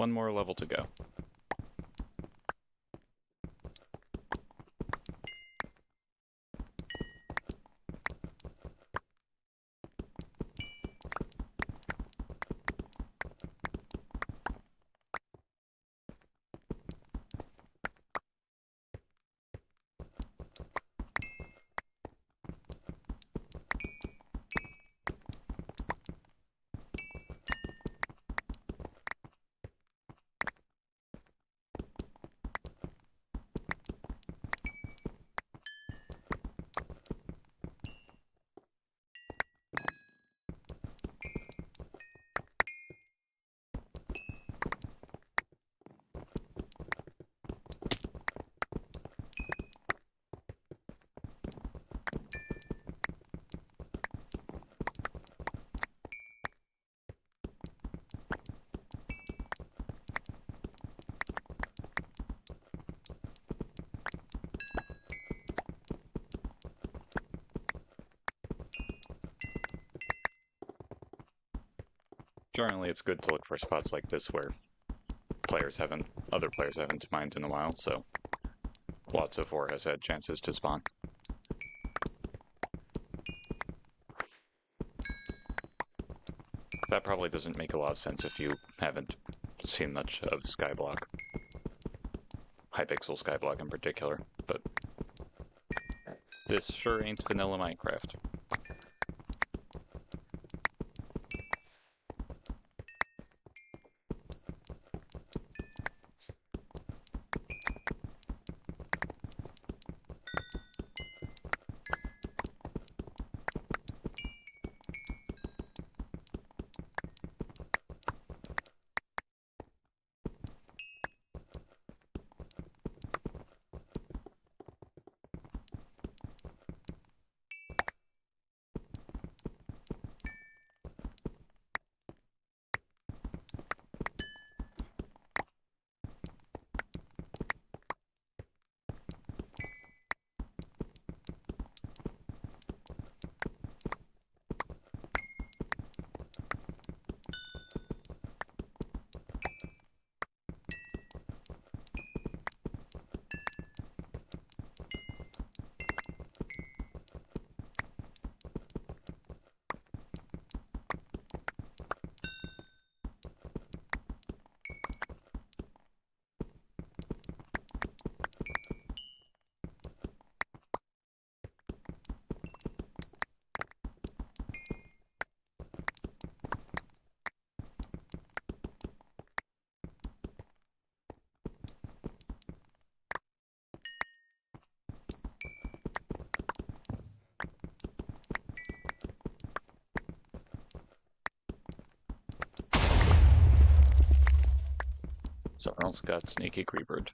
one more level to go. Generally, it's good to look for spots like this where other players haven't mined in a while, so lots of 4 has had chances to spawn. That probably doesn't make a lot of sense if you haven't seen much of Skyblock. Hypixel Skyblock in particular, but this sure ain't vanilla Minecraft. Someone else got sneaky creepered.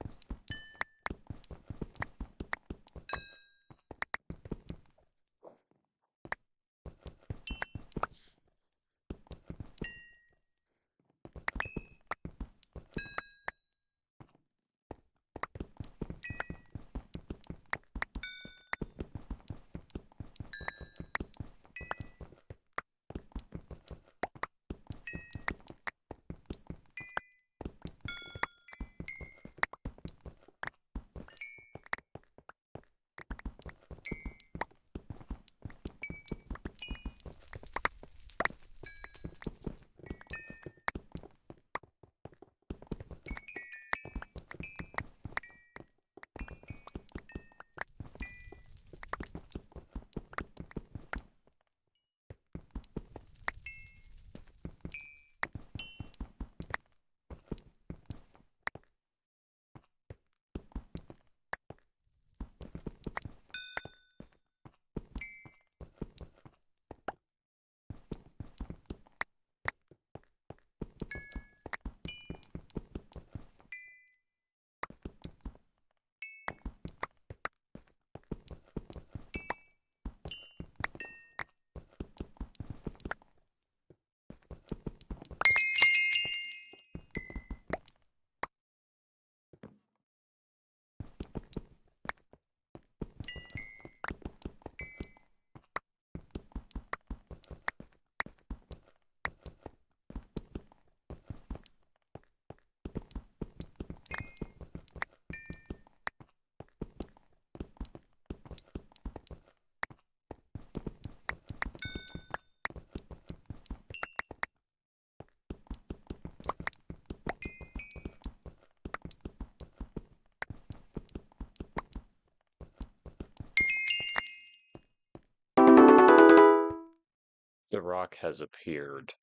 The rock has appeared.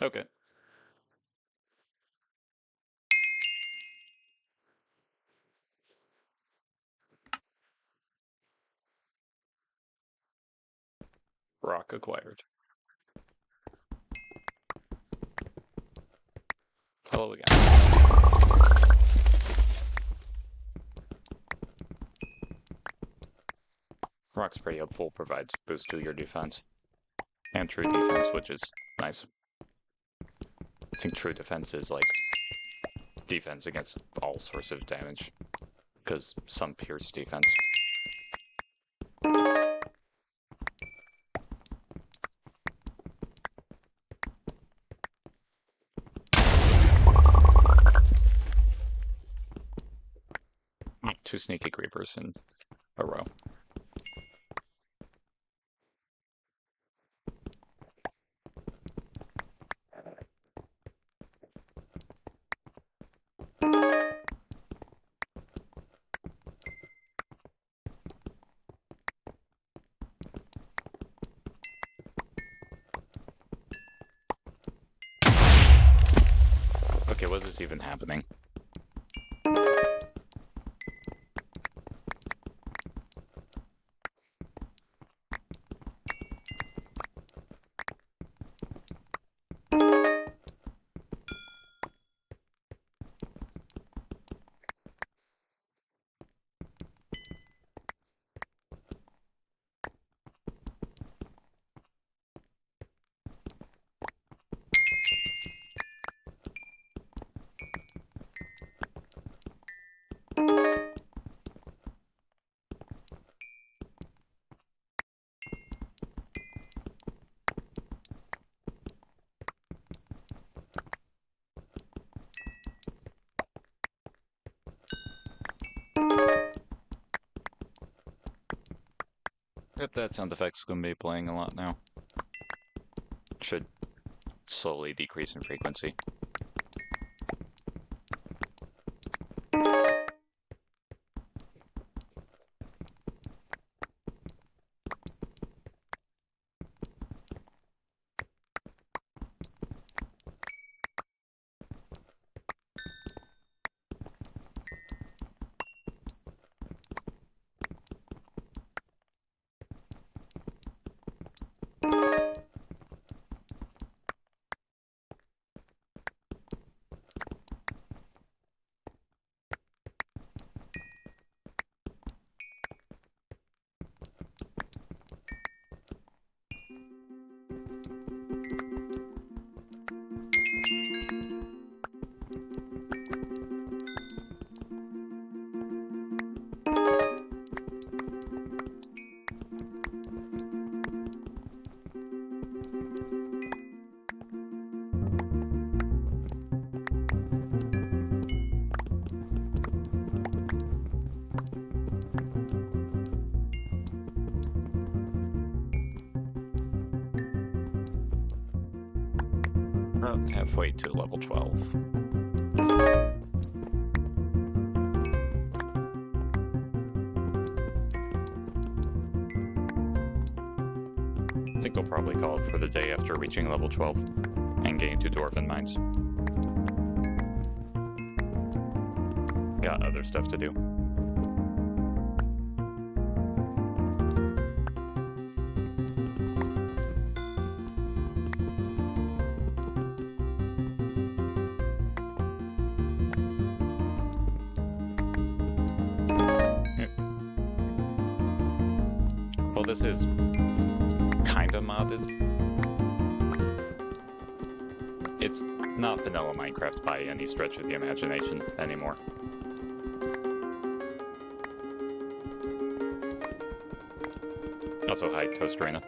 Okay. Rock acquired. Hello again. Rock's pretty helpful, provides boost to your defense. And true defense, which is nice. I think true defense is like defense against all sorts of damage. Because some pierce defense. Two sneaky creepers in a row. Okay, what is even happening? Yep, that sound effect's gonna be playing a lot now. Should slowly decrease in frequency. About halfway to level 12. I think I'll probably call it for the day after reaching level 12 and getting to Dwarven Mines. Got other stuff to do. Well, this is kinda modded. It's not vanilla Minecraft by any stretch of the imagination anymore. Also, hi, Toast Reina.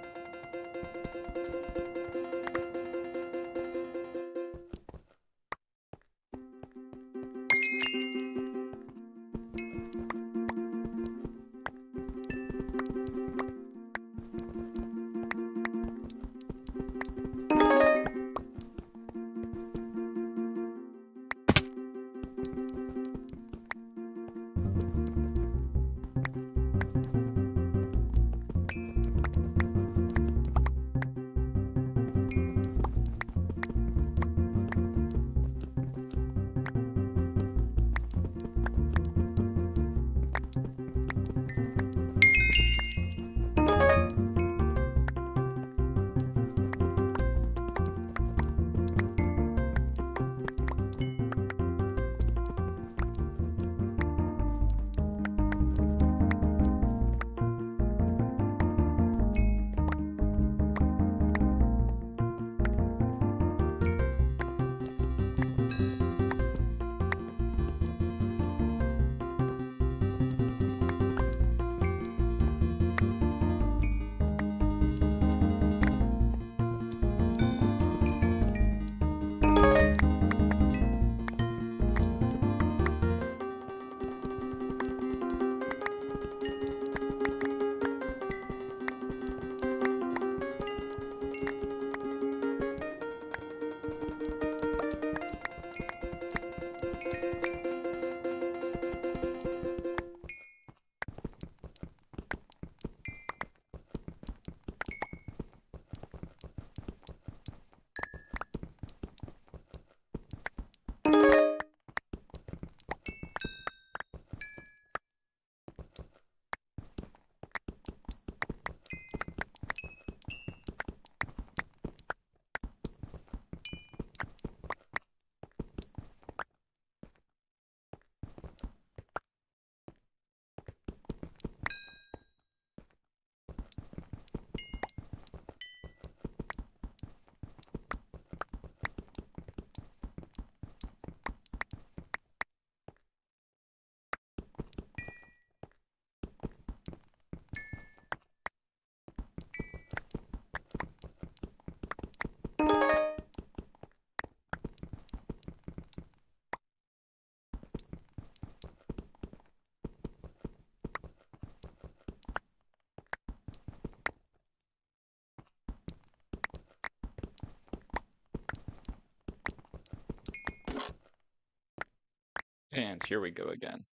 And here we go again.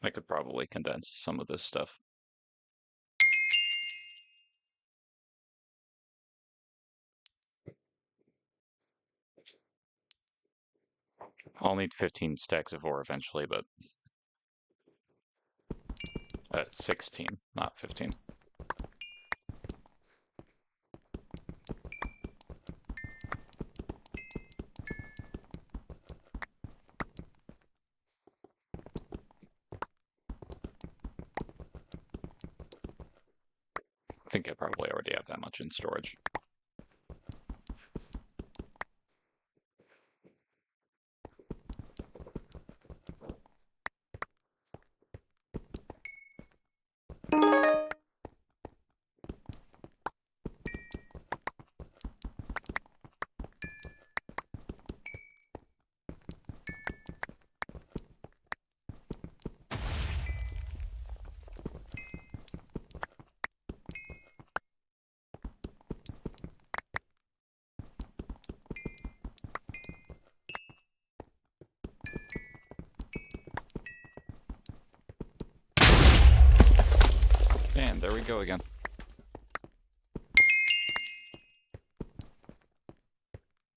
I could probably condense some of this stuff. I'll need 15 stacks of ore eventually, but 16, not 15. I think I probably already have that much in storage. And there we go again.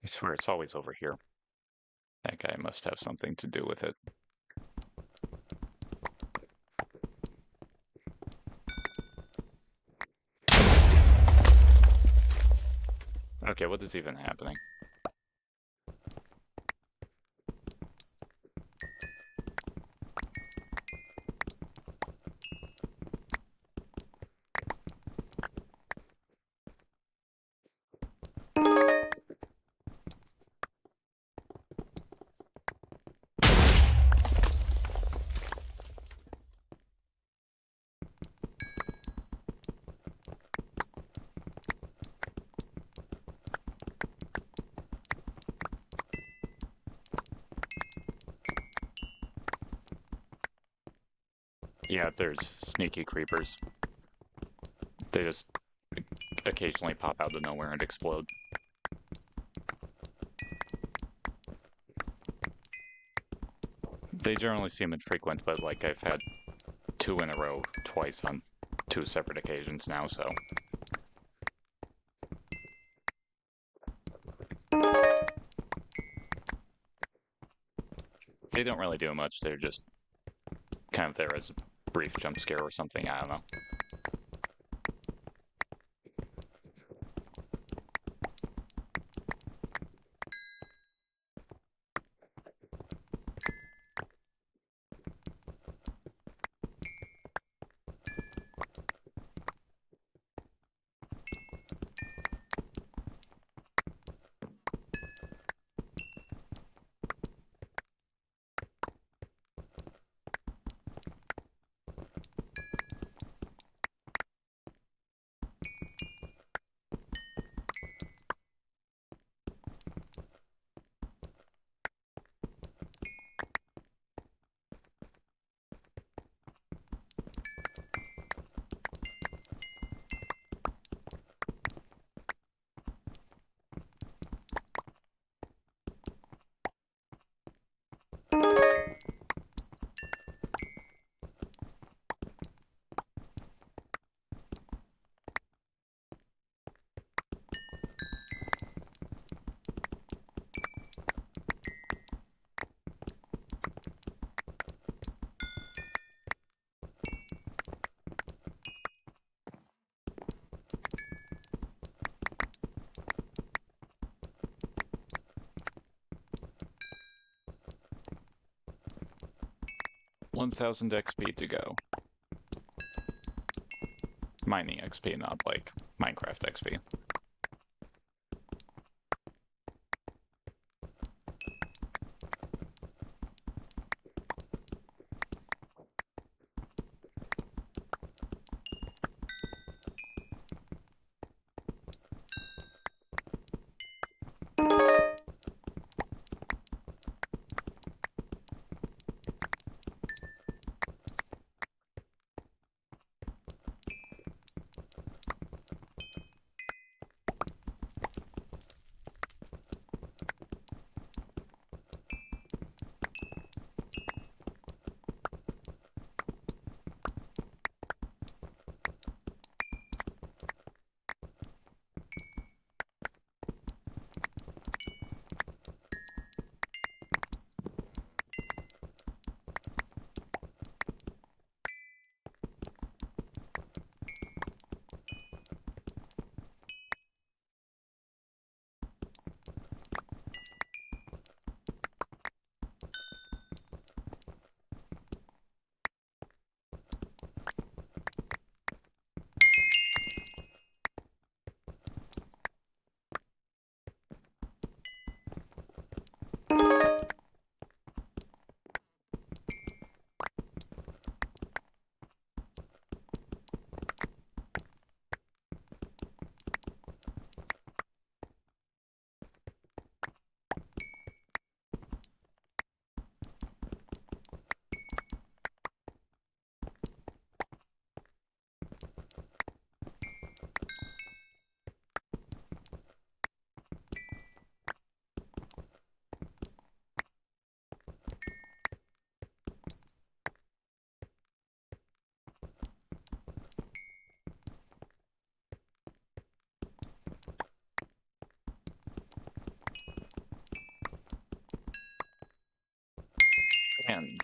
I swear it's always over here. That guy must have something to do with it. Okay, what is even happening? Yeah, there's sneaky creepers. They just occasionally pop out of nowhere and explode. They generally seem infrequent, but like I've had 2 in a row twice on 2 separate occasions now, so... They don't really do much, they're just kind of there as a brief jump scare or something, I don't know. $1,000 XP to go. Mining XP, not like Minecraft XP.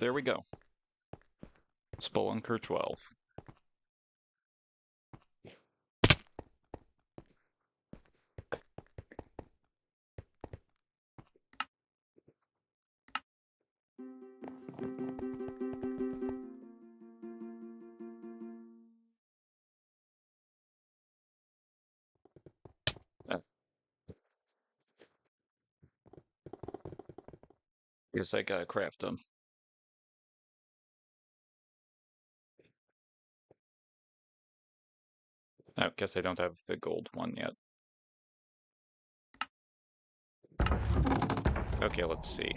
there we go. Spelunker 12. Guess I gotta craft them. I guess I don't have the gold one yet. Okay, let's see.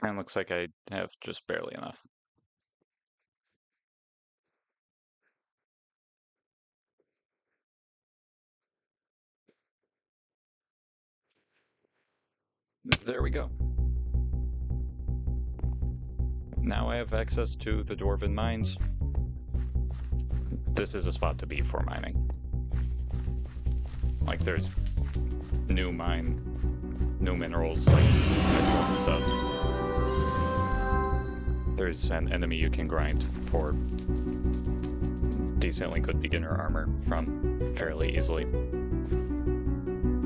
And looks like I have just barely enough. There we go. Now I have access to the Dwarven mines. This is a spot to be for mining. Like, there's new minerals, like metal and stuff. There's an enemy you can grind for decently good beginner armor from fairly easily.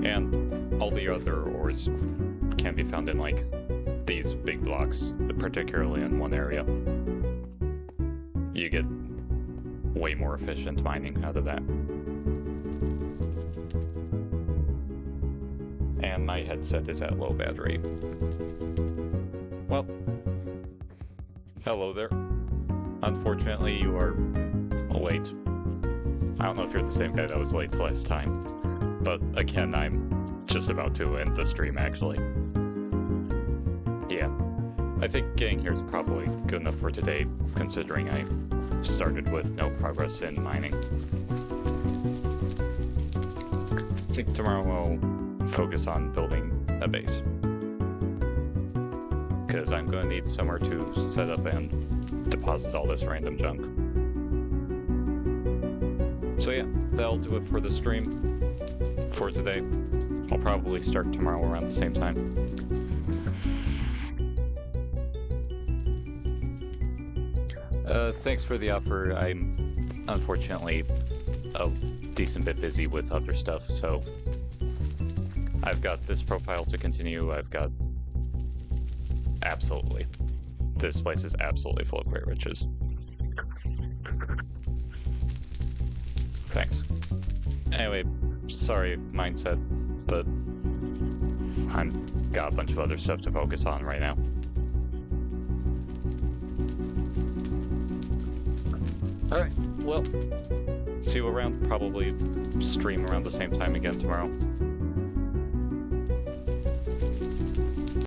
And all the other ores can be found in, like, these big blocks, particularly in one area. You get way more efficient mining out of that. And my headset is at low battery. Well, hello there. Unfortunately, you are late. I don't know if you're the same guy that was late last time, but again, I'm just about to end the stream, actually. Yeah, I think getting here is probably good enough for today, considering I started with no progress in mining. I think tomorrow we'll focus on building a base, because I'm going to need somewhere to set up and deposit all this random junk. So yeah, that'll do it for the stream for today. I'll probably start tomorrow around the same time. Thanks for the offer. I'm unfortunately a decent bit busy with other stuff, so I've got this profile to continue. I've got... Absolutely. This place is absolutely full of great riches. Thanks. Anyway, sorry, mindset, but I've got a bunch of other stuff to focus on right now. Alright, well, see you around, probably stream around the same time again tomorrow.